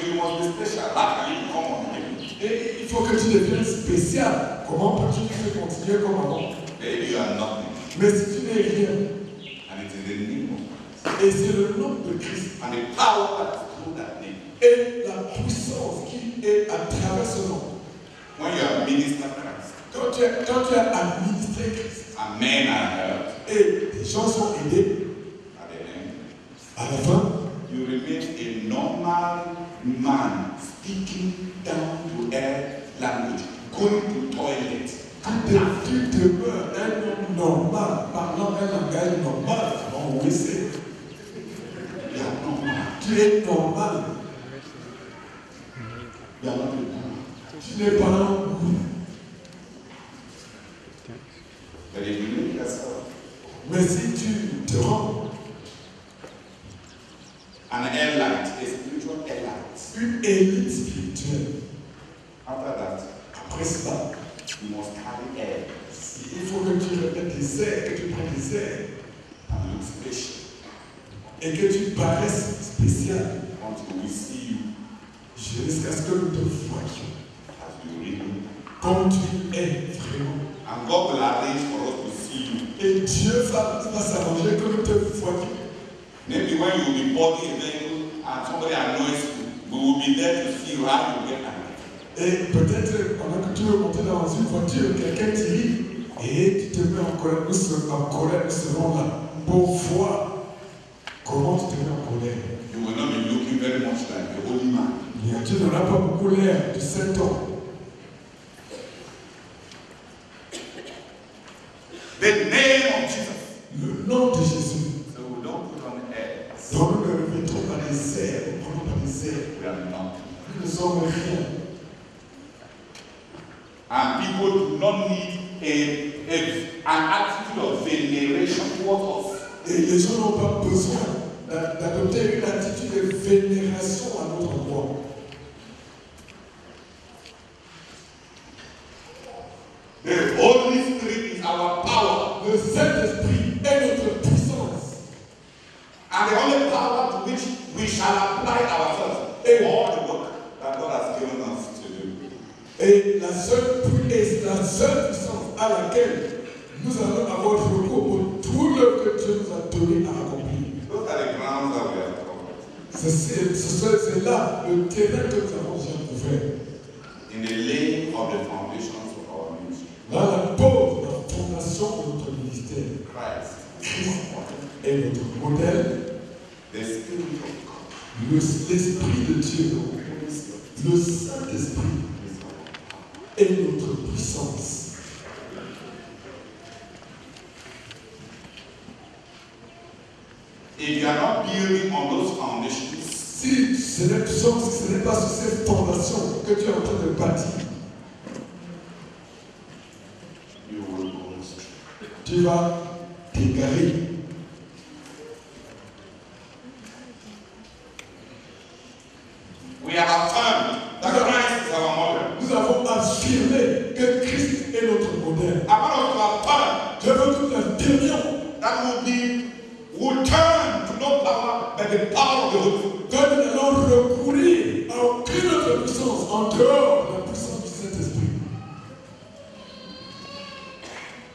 You must be special. How can you come on again? Et il faut que tu deviennes spécial. Comment peux-tu continuer comme avant? Maybe you are nothing. Mais si tu n'es rien, And it is the name of Christ. et c'est le nom de Christ, And the power that is through that name. et la puissance qui est à travers ce nom. When you have ministered Christ, Quand tu as administré Christ, and men are helped, et les gens sont aidés, at the end, à la fin, you remain a normal man speaking down to earth language, going to toilet. tu demeures un homme normal, parlant un langage normal, en WC. You are normal. Tu es normal. You are not a guru. Tu n'es pas un gourou. But if you make yourself Mais si tu te rends an elite, a spiritual elite, une élite spirituelle, after that, après cela, you must carry air il faut que tu répètes des airs, que tu prennes des airs, and look special et que tu paraisses spécial until we see you jusqu'à ce que nous te voyions as you really are. comme tu es vraiment. And God will arrange for us to see you. Et Dieu va s'arranger que nous te voyions. Maybe when you will be boarding a vehicle and somebody annoys you, we will be there to see you how you get angry. Et peut-être pendant que tu veux monter dans une voiture, quelqu'un t'irrite et tu te mets en colère. Nous serons là pour voir comment tu te mets en colère. You will not be looking very much like a holy man. Et tu n'auras pas beaucoup l'air de cet homme. We are not. Nous ne sommes rien. And people do not need an attitude of veneration towards us. Et les gens n'ont pas besoin d'adopter une attitude de vénération à notre endroit. The Holy Spirit is our power. Le Saint-Esprit est notre puissance. And the only power to which we shall apply ourselves. All the work that God has given us to do. Et la seule puissance à laquelle nous allons avoir recours pour tout l'œuvre que Dieu nous a donné à accomplir. Those are the grounds that we have covered. C'est là le terrain que nous avons déjà couvert. In the laying of the foundations of our ministry. Dans la pose, la fondation de notre ministère. Christ est notre modèle. The Spirit of God. L'Esprit de Dieu, le Saint-Esprit est notre puissance. If you are not building on those foundations, si ce n'est pas sur ces fondations que tu es en train de bâtir, you will go astray. Tu vas t'égarer. We have affirmed that Christ is our model. Nous avons affirmé que Christ est notre modèle. I want us to affirm Je veux que nous affirmions that we'll turn to no power but the power of the Holy Spirit. que nous allons recourir à aucune autre puissance en dehors de la puissance du Saint-Esprit.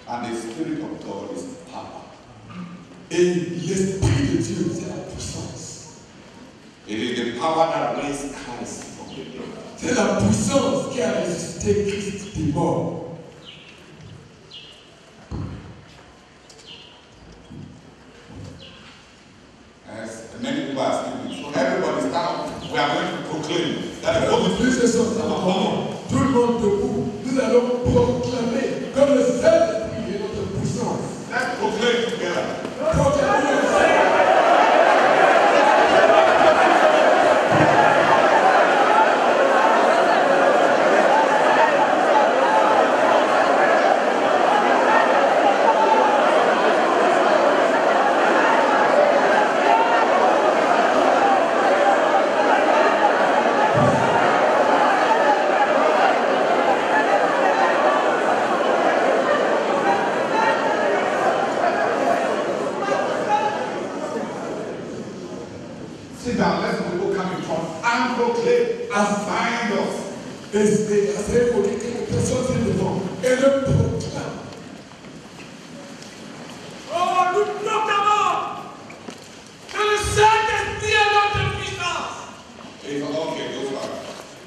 And the Spirit of God is power. Et l'Esprit de Dieu, c'est la puissance. It is the power that raised Christ from the dead. C'est la puissance qui a ressuscité Christ des morts. As many people are sleeping, so everybody stand up. We are going to proclaim that the Holy Plus Spirit de is our power. tout le monde debout, nous allons proclamer comme le Saint-Esprit est notre puissance. Let's proclaim together. Proclamons ensemble. Sit down, let some people come in front and proclaim and find us. Et c'est pour que les personnes viennent devant et le proclament. Oh, nous proclamons que le Saint-Esprit est notre puissance. It's okay, those are.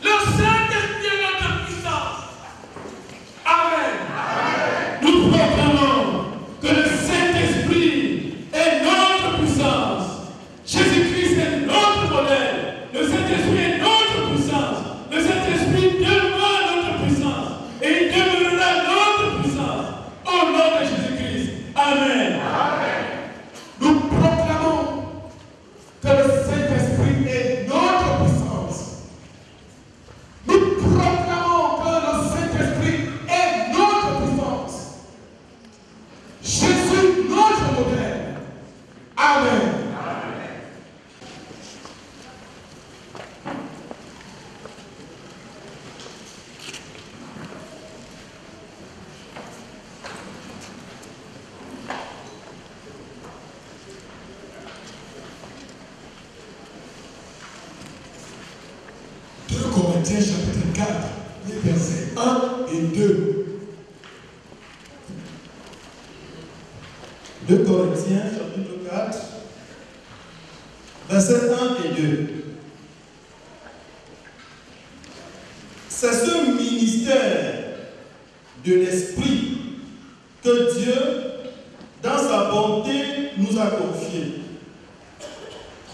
Le Saint-Esprit est notre puissance. Amen. Nous proclamons que le Saint-Esprit est notre puissance. Jésus-Christ est notre modèle. Le Saint-Esprit est notre puissance. Le Saint-Esprit demeure notre puissance. Et il demeurera notre puissance. Au nom de Jésus-Christ. Amen. Nous proclamons que le Saint-Esprit est notre puissance. Nous proclamons que le Saint-Esprit est notre puissance. Jésus, notre modèle. Amen. Corinthiens chapitre 4, les versets 1 et 2. 2 Corinthiens chapitre 4, versets 1 et 2. C'est ce ministère de l'Esprit que Dieu, dans sa bonté, nous a confié.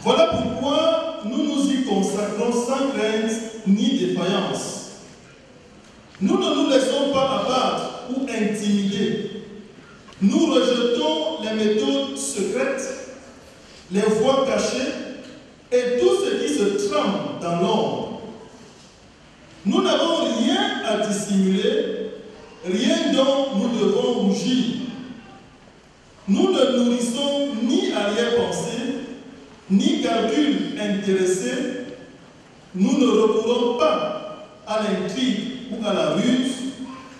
Voilà pourquoi nous nous y consacrons sans crainte ni défaillance. Nous ne nous laissons pas abattre ou intimider. Nous rejetons les méthodes secrètes, les voies cachées et tout ce qui se trame dans l'ombre. Nous n'avons rien à dissimuler, rien dont nous devons rougir. Nous ne nourrissons ni arrière-pensée, ni calcul intéressé. Nous ne recourons pas à l'intrigue ou à la ruse,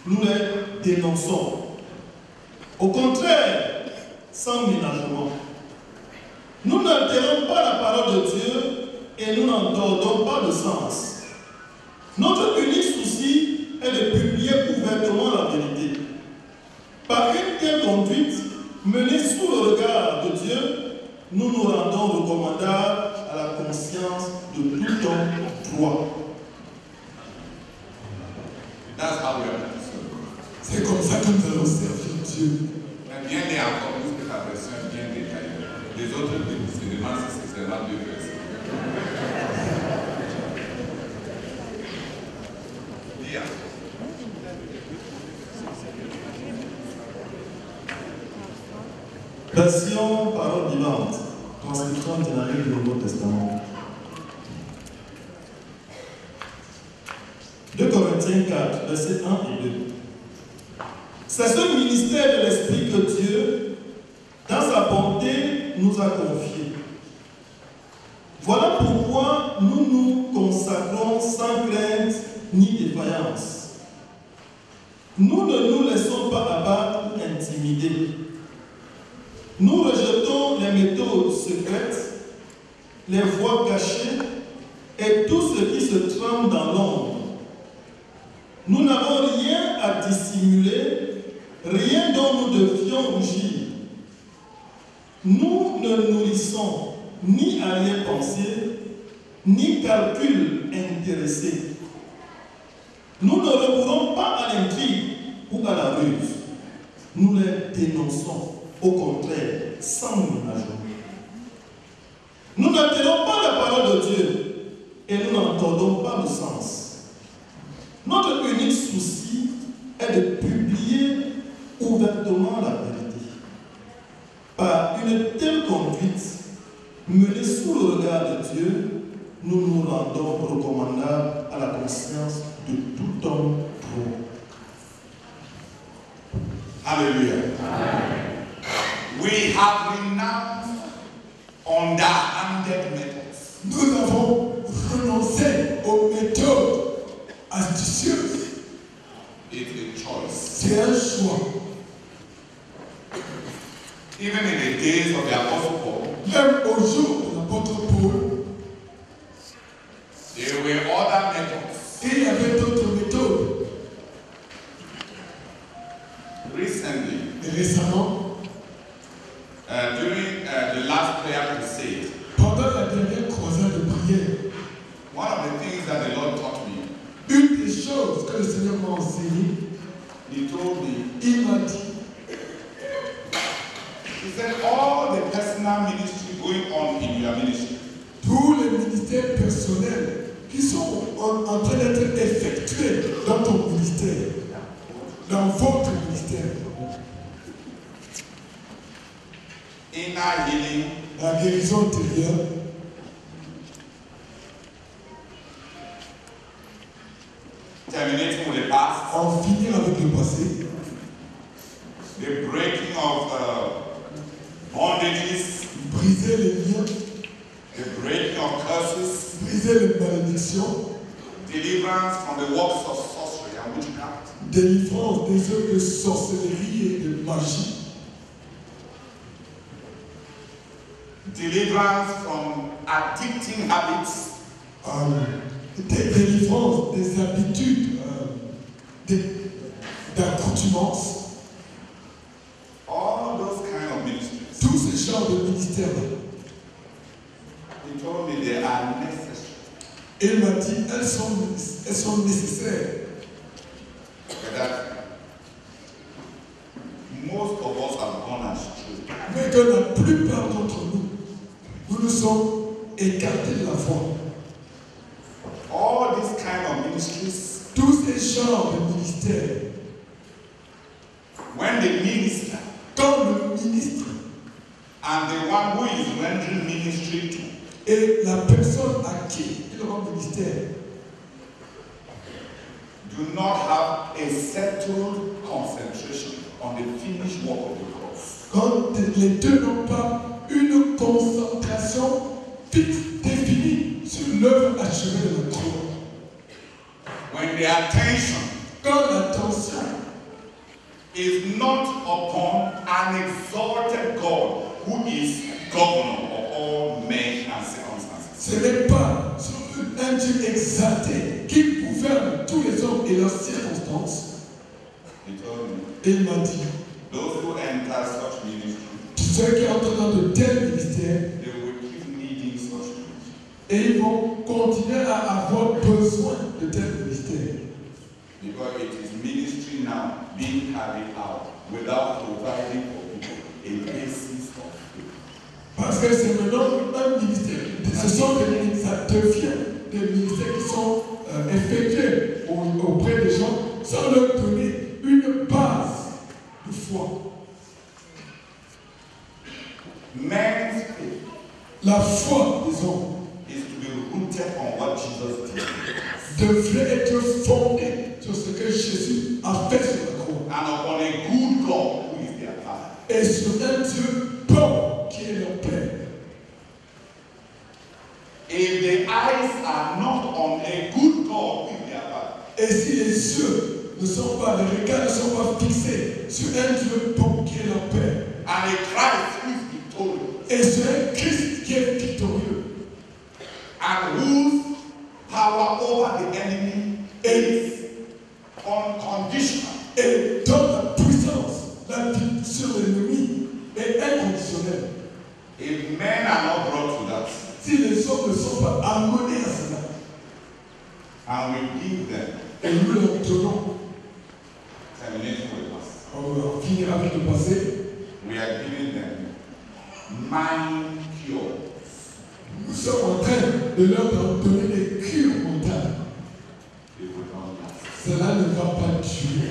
nous les dénonçons. Au contraire, sans ménagement. Nous n'altérons pas la parole de Dieu et nous n'en tordons pas le sens. Notre unique souci est de publier ouvertement la vérité. Par une telle conduite, menée sous le regard de Dieu, nous nous rendons recommandables à la conscience de tout homme droit. That's how we are going to serve. C'est comme ça que nous allons servir Dieu. Mais bien des encore plus que ta version est bien détaillée. Les autres se demandent si c'est seulement 2 versets. Dis. Version parole vivante, transcription dynamique du Nouveau Testament. 2 Corinthiens 4, versets 1 et 2. C'est ce ministère de l'Esprit que Dieu, dans sa bonté, nous a confié. Voilà pourquoi nous nous consacrons sans crainte ni défaillance. Nous ne nous laissons pas abattre ou intimider. Nous rejetons les méthodes secrètes, les voies cachées et tout ce qui se trame dans l'ombre. Nous n'avons rien à dissimuler, rien dont nous devions rougir. Nous ne nourrissons ni arrière-pensée, ni calcul intéressé. Nous ne recourons pas à l'intrigue ou à la ruse. Nous les dénonçons. Au contraire, sans ménagement. Nous n'altérons pas la parole de Dieu et nous n'en tordons pas le sens. Notre unique souci est de publier ouvertement la vérité. Par une telle conduite, menée sous le regard de Dieu, nous nous rendons recommandables à la conscience de tout homme droit. Alléluia. Amen. We have renounced underhanded methods. Nous avons renoncé aux méthodes astucieuses. It's a choice. C'est un choix. Even in the days of the Apostle Paul, Même au jour de l'apôtre Paul, there were other methods. il y avait d'autres méthodes. Recently, Récemment, during the last prayer crusade, pendant la dernière croisade de prière, one of the things that the Lord taught me, une des choses que le Seigneur m'a enseigné, He told me, il m'a dit, He said, all the personal ministry going on in your ministry, tous les ministères personnels qui sont en train d'être effectués dans ton ministère, dans votre ministère, inner healing, la guérison intérieure, terminating with the past, en finir avec le passé, the breaking of bondages, briser les liens, the breaking of curses, briser les malédictions, deliverance from the works of sorcery and witchcraft, délivrance des œuvres de sorcellerie et de magie, deliverance from addicting habits, délivrance des habitudes, d'accoutumance, all those kind of ministries. tous ces genres de ministères. He told me they are necessary. Il m'a dit, elles sont nécessaires. But that most of us have gone astray. Mais que la plupart d'entre nous, nous nous sommes écartés de la foi. All these kind of ministries, Tous ces genres de ministères, when the minister quand le ministre and the one who is rendering ministry to Et la personne à qui il rend ministère do not have a settled concentration on the finished work of the cross. quand les deux n'ont pas une concentration fixe, définie sur l'œuvre achevée de la croix. When the attention Quand l'attention is not upon an exalted God who is governor of all men and circumstances. ce n'est pas sur un Dieu exalté qui gouverne tous les hommes et leurs circonstances, He told me, il m'a dit, those who enter such ministry, ceux qui entrent dans de tels ministères, they will keep needing such ministry. et ils vont continuer à avoir besoin de tels ministères. Because it is ministry now being carried out without providing for people a basis of faith. Parce que c'est maintenant un ministère. Ce sont ça devient des ministères qui sont effectués auprès des gens sans leur donner une base de foi. Man's faith La foi des hommes is to be rooted on what Jesus did devrait être fondée sur ce que Jésus a fait sur la croix and upon a good God who is their Father. et sur un Dieu bon qui est leur Père. If the eyes are not on a good God who is their Father, Et si les yeux ne sont pas, les regards ne sont pas fixés sur un Dieu bon qui est leur Père and a Christ who is victorious, et sur un Christ qui est victorieux and whose power over the enemy is unconditional, et dont la puissance, la vie sur l'ennemi est inconditionnelle. if men are not brought to that, Si les hommes ne sont pas amenés à cela, and we give them, et nous leur donnons, terminating with us, on va finir avec le passé, we are giving them mind cure. nous sommes en train de leur donner des cures mentales. They will not last. Cela ne va pas tuer.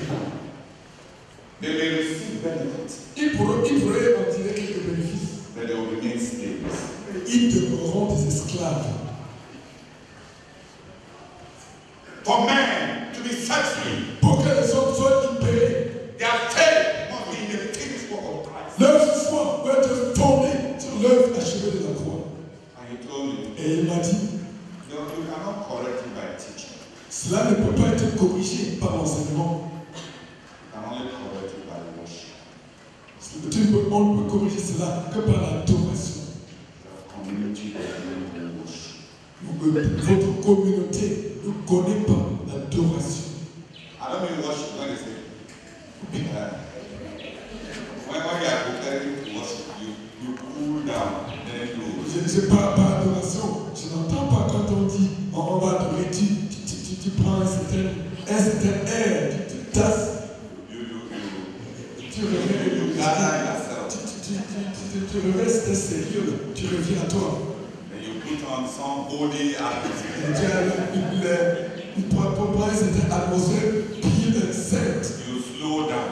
They may receive benefits, Ils pourraient en tirer quelques bénéfices. but they will remain slaves. Ils demeureront des esclaves. For men to be set free, Pour que les hommes soient libérés, their faith must be in the finished work of Christ. leur foi doit être fondée sur l'œuvre achevée de la croix. And he told me, Et il m'a dit, no, you cannot correct it by teaching. cela ne peut pas être corrigé par l'enseignement. You can only correct it by worship. On ne peut corriger cela que par l'adoration. The community of men who worship. Votre communauté ne connaît pas l'adoration. I don't mean worship when they say, when you are preparing to worship, you cool down, then you. Je ne parle pas d'adoration. Je n'entends pas quand on dit on va adorer, tu prends un certain air, tu tasses, tu reviens, c'est sérieux, tu reviens à toi. Then you put on some holy atmosphere. Tu as une certaine atmosphère pure, sainte. You slow down.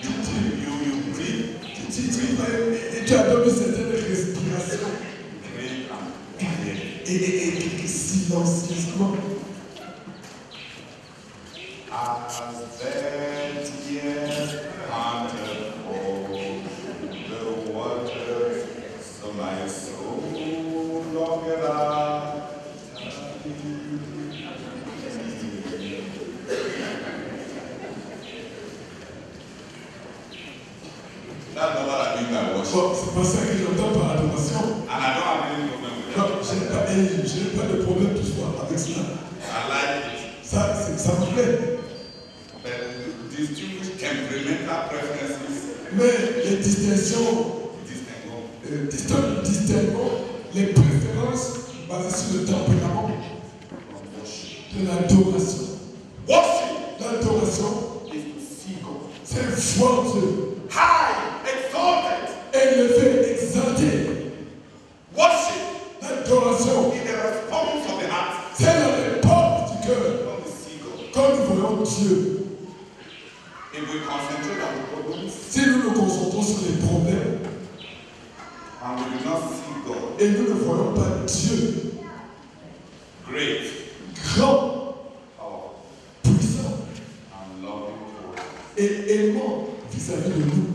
You breathe. Et tu adoptes une certaine respiration. Breathe and quiet. Et silencieusement. As that year panted for the waters, so my soul longeth after thee. That's not what I mean by worship. Bon, c'est pas ça que j'entends par adoration. And I don't have any problem with Non, it. je n'ai pas de problème toutefois avec cela. I like it. Ça me plaît. But distinguish temperamental preferences. Mais les distinctions, distinguons les préférences basées sur le tempérament de l'adoration. Worship L'adoration, is to see God. c'est voir Dieu, High, exalted. élevé, exalté. Worship L'adoration, is the response of the heart c'est la réponse du cœur when we see God. quand nous voyons Dieu. If we concentrate on the problems Si nous nous concentrons sur les problèmes and God, Et nous ne voyons pas Dieu great, grand, powerful, puissant and loving towards us. et aimant vis-à-vis de nous.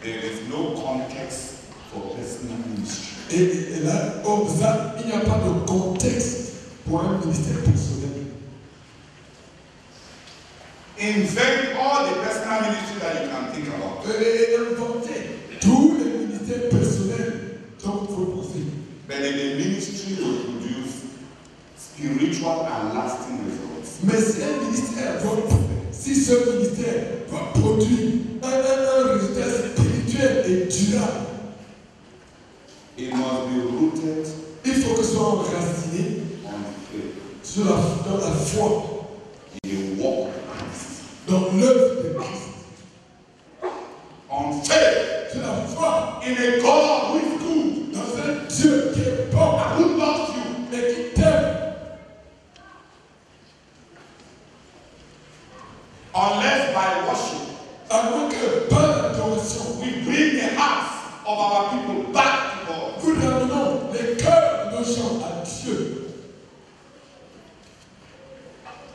There is no context for personal ministry. Et là, comme ça, il n'y a pas de contexte pour un ministère personnel. Invent all the personal ministry that you can think about. Et inventer tous les ministères personnels dont il faut penser. But the ministry will produce spiritual and lasting results. Mais si un ministère si ce ministère va produire un résultat spirituel et durable, It must be rooted il faut que ce soit enraciné on faith, dans la foi, in the walk of Christ. dans l'œuvre de Christ. On faith, Sur la foi in a God who is good, dans un Dieu qui est bon who loves you. et qui t'aime. Unless by worship, À moins que par l'adoration, we bring the hearts of our people back to God. nous ramenons les cœurs de nos gens à Dieu.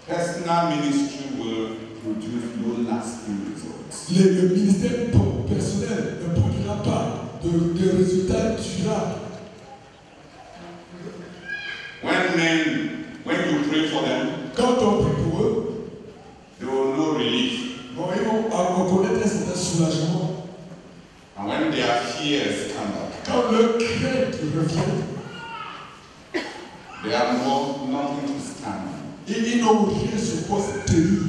Personal ministry will produce no lasting results. Le ministère personnel ne produira pas de résultats durables. When you pray for them, Quand on prie pour eux, they will know relief. bon, ils vont reconnaître un certain soulagement. And when their fears come back, Quand leur crainte revient, they have nothing to stand on. ils n'ont rien sur quoi se tenir.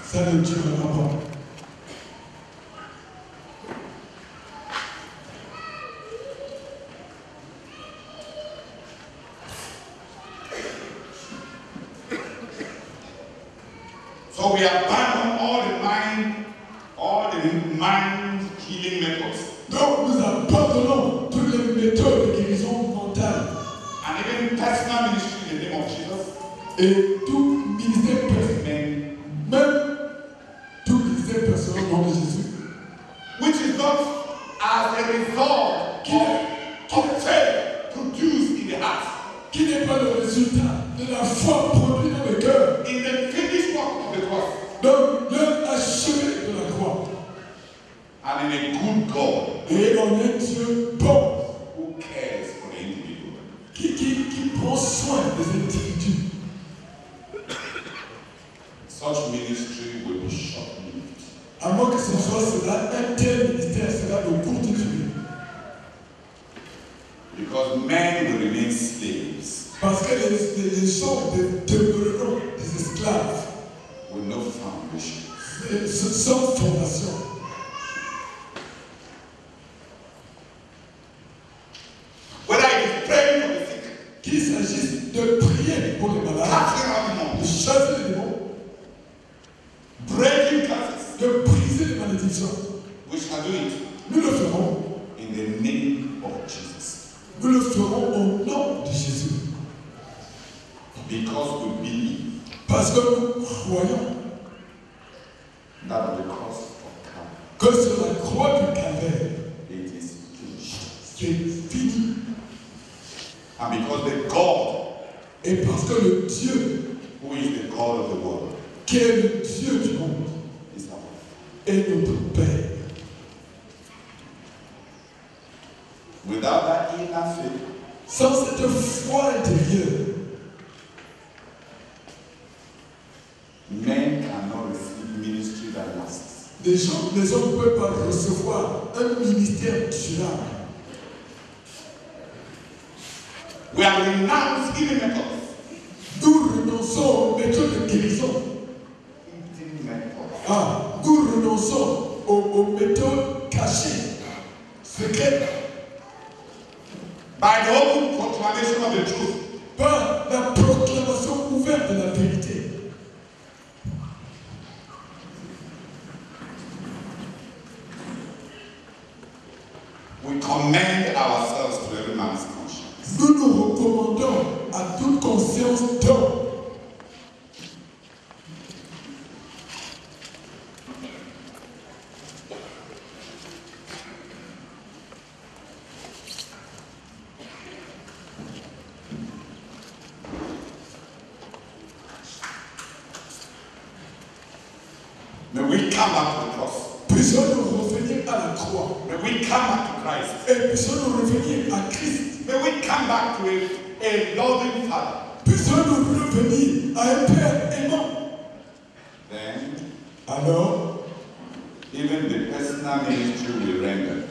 Ça ne durera pas. So we abandon all the mind healing methods, Donc nous abandonnons toutes les méthodes de guérison mentale and even personal ministry in the name of Jesus. et tout ministère personnel, Amen. même tout ministère personnel au nom de Jésus, Which is not as a result of faith produced in the heart, qui n'est pas le résultat de la foi produite dans le cœur, in the finished work of the cross, donc l'œuvre achevée de la croix, and in a good God et en un Dieu bon who cares for the individual. qui prend soin des individus. Such ministry will be short-lived. À moins que ce soit cela, un tel ministère sera de courte durée. Because men will remain slaves Parce que les gens demeureront des esclaves with no foundation. sans fondation. Whether it is praying for the sick, Qu'il s'agisse de prier pour les malades, casting out de demons, chasser les démons, breaking curses, de briser les malédictions, we shall do it nous le ferons. in the name of Jesus. Nous le ferons au nom de Jésus. Because we believe Parce que nous croyons that on the cross of Calvary, que sur la croix du Calvaire, it is finished. c'est fini. And because the God Et parce que le Dieu, who is the God of the world qui est le Dieu du monde, is our est notre Père. Without that inner faith, Sans cette foi intérieure, men cannot receive ministry that lasts. les hommes ne peuvent pas recevoir un ministère durable. We have renounced healing methods, Nous renonçons aux méthodes de guérison. eating methods, Nous renonçons aux méthodes cachées, secrètes, by the open proclamation of the truth. par la proclamation ouverte de la vérité. We commend ourselves to every man's conscience. Nous nous recommandons à toute conscience d'homme. come back to the cross. Puissions-nous revenir à la croix. May we come back to Christ. Et puissions-nous revenir à Christ. May we come back to a loving Father. Puissions-nous revenir à un Père aimant. Then, Alors, even the personal ministry we render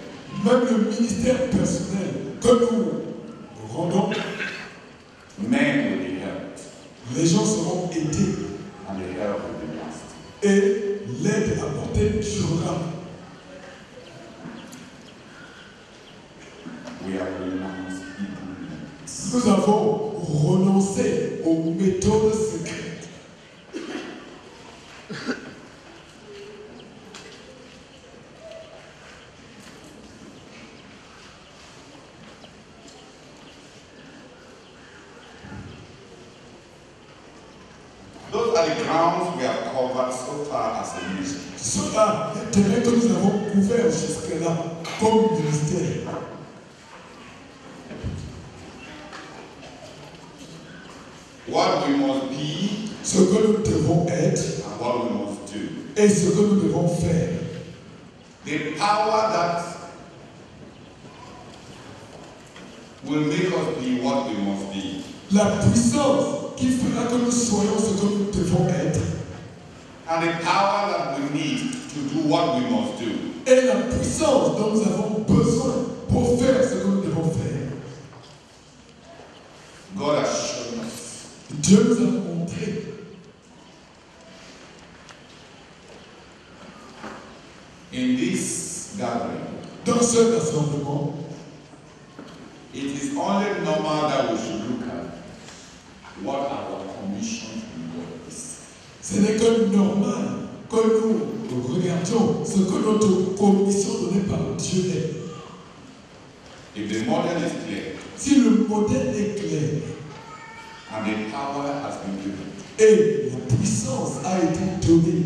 même le ministère personnel que nous rendons, men will be helped, les gens seront aidés and the help will be blessed. et l'aide apportée durera. We have renounced ignorance. Nous avons renoncé aux méthodes secrètes. Those are the grounds we have covered so far as a ministry. Ce sont là les terrains que nous avons couverts jusque-là comme ministère. What we must be Ce que nous devons être and what we must do. et ce que nous devons faire. The power that will make us be what we must be La puissance qui fera que nous soyons ce que nous devons être. and the power that we need to do what we must do Et la puissance dont nous avons besoin pour faire ce que nous devons faire. God has shown us. Dieu nous a montré In this gathering, dans ce rassemblement, it is only normal that we should look at what our commission from God is. ce n'est que normal que nous regardions ce que notre commission donnée par Dieu est. If the model is clear Si le modèle est clair and the power has been given, et la puissance a été donnée,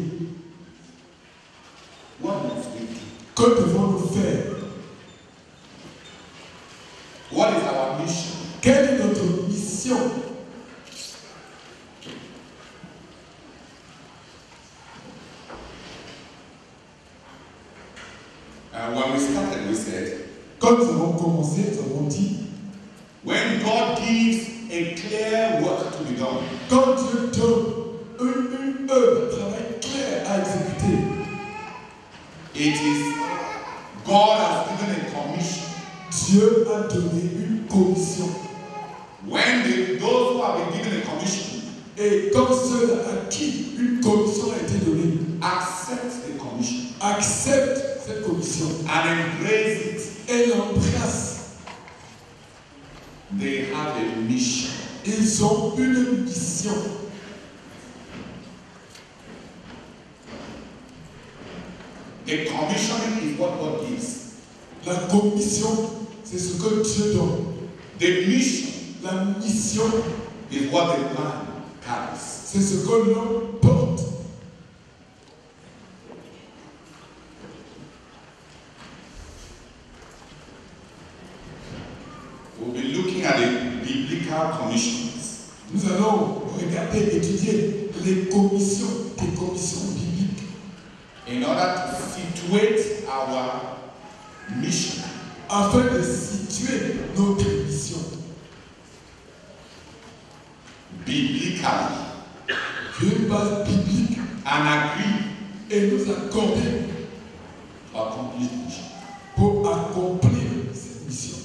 what must we do? que devons-nous faire? What is our mission? Quelle est notre mission? When we started, we said, Quand nous avons commencé, nous avons dit, when God gives a clear work to be done, quand Dieu donne une œuvre, un travail clair à exécuter, it is God has given a commission. Dieu a donné une commission. When those who have been given a commission Et quand ceux à qui une commission a été donnée accept the commission acceptent cette commission and embrace it, et l'embrassent, they have a mission. ils ont une mission. The commissioning is what God gives. La commission, c'est ce que Dieu donne. The mission La mission, is what the man carries. c'est ce que l'homme porte. We'll be looking at the biblical commissions. Nous allons regarder, étudier les commissions, des commissions bibliques, In order to situate our mission afin de situer notre mission biblically d'une base biblique and agree et nous accorder to accomplish the mission. pour accomplir cette mission.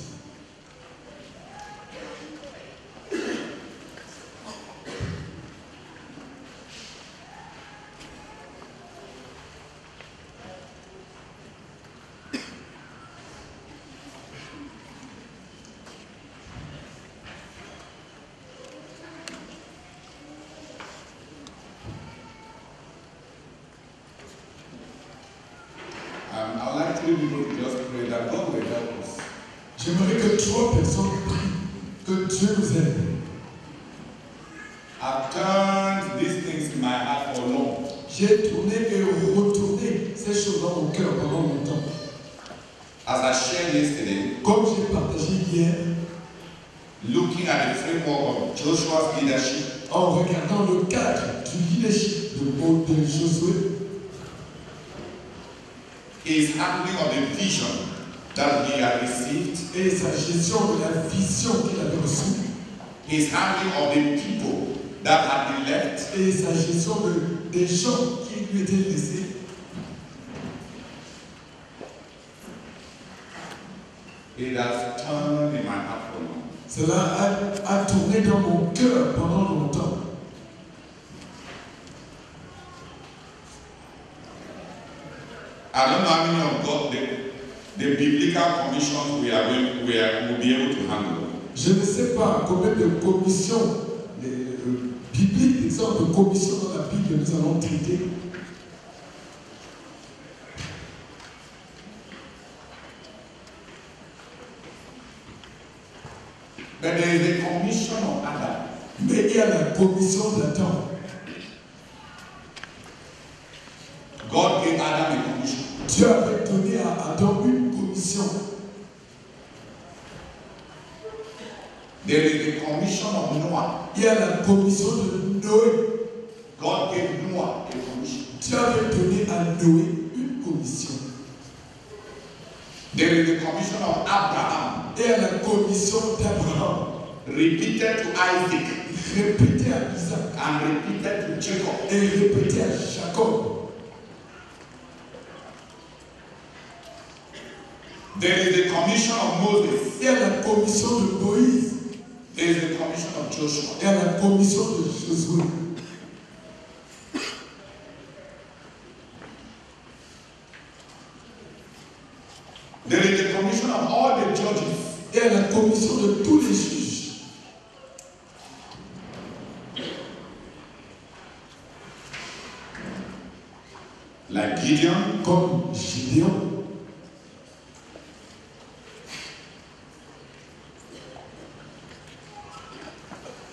I would like three people to just pray that God will help us. J'aimerais que 3 personnes prient, que Dieu nous aide. I've turned these things in my heart for long. J'ai tourné et retourné ces choses dans mon cœur pendant longtemps. As I shared yesterday, Comme j'ai partagé hier, looking at the framework of Joshua's leadership, en regardant le cadre du leadership de Josué, his handling of the vision that he had received, et sa gestion de la vision qu'il avait reçue, his handling of the people that had been left, et sa gestion des gens qui lui étaient laissés. it has turned in my heart for long. Cela a tourné dans mon cœur pendant longtemps. I don't know how many of God the biblical commissions we will be able to handle. Je ne sais pas combien de commissions bibliques, d'exemples de commissions dans la Bible nous allons traiter. But there is a commission of Adam. Mais il y a la commission d'Adam. God gave Adam a commission. Dieu avait donné à Adam une commission. There is a commission of Noah. Il y a la commission de Noé. God gave Noah a commission. Dieu avait donné à Noé une commission. There is a commission of Abraham. Et il y a la commission d'Abraham. Repeated to Isaac. Répétée à Isaac. And repeated to Jacob. Et répétée à Jacob. There is the commission of Moses. Il y a la commission de Moïse. There is the commission of Joshua. Il y a la commission de Josué. There is the commission of all the judges. Il y a la commission de tous les juges. Like Gideon, Comme Gideon.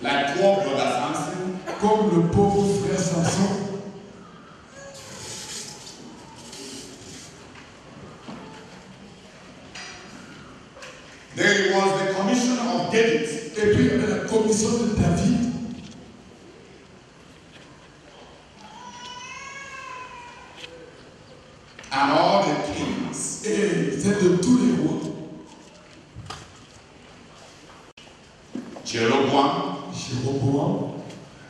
like poor brother Samson, Comme le pauvre frère Samson. there was the commission of David. Et puis il y avait la commission de David. And all the kings. Et celle de tous les rois. Jeroboam, Jéroboam,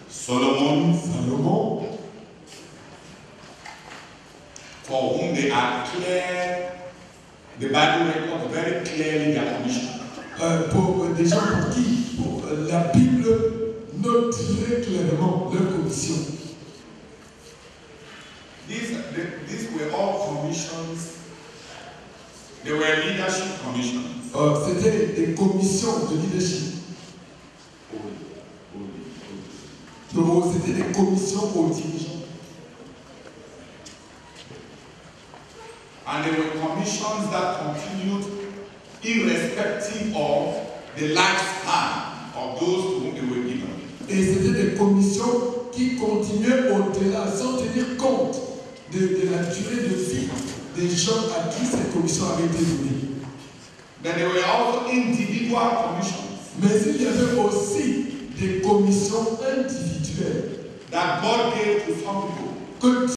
Solomon, Salomon, for whom they are clear, the Bible records very clearly their commission. pour des gens pour qui la Bible note très clairement leur commission. These were all commissions. They were leadership commissions. C'était des commissions de leadership. Donc c'était des commissions aux dirigeants. And they were commissions that continued irrespective of the lifespan of those to whom they were given. Et c'était des commissions qui continuaient au-delà, sans tenir compte de la durée de vie des gens à qui cette commission avait été donnée. Then there were also individual commissions. Mais il y avait aussi des commissions individuelles That God gave to some people. Que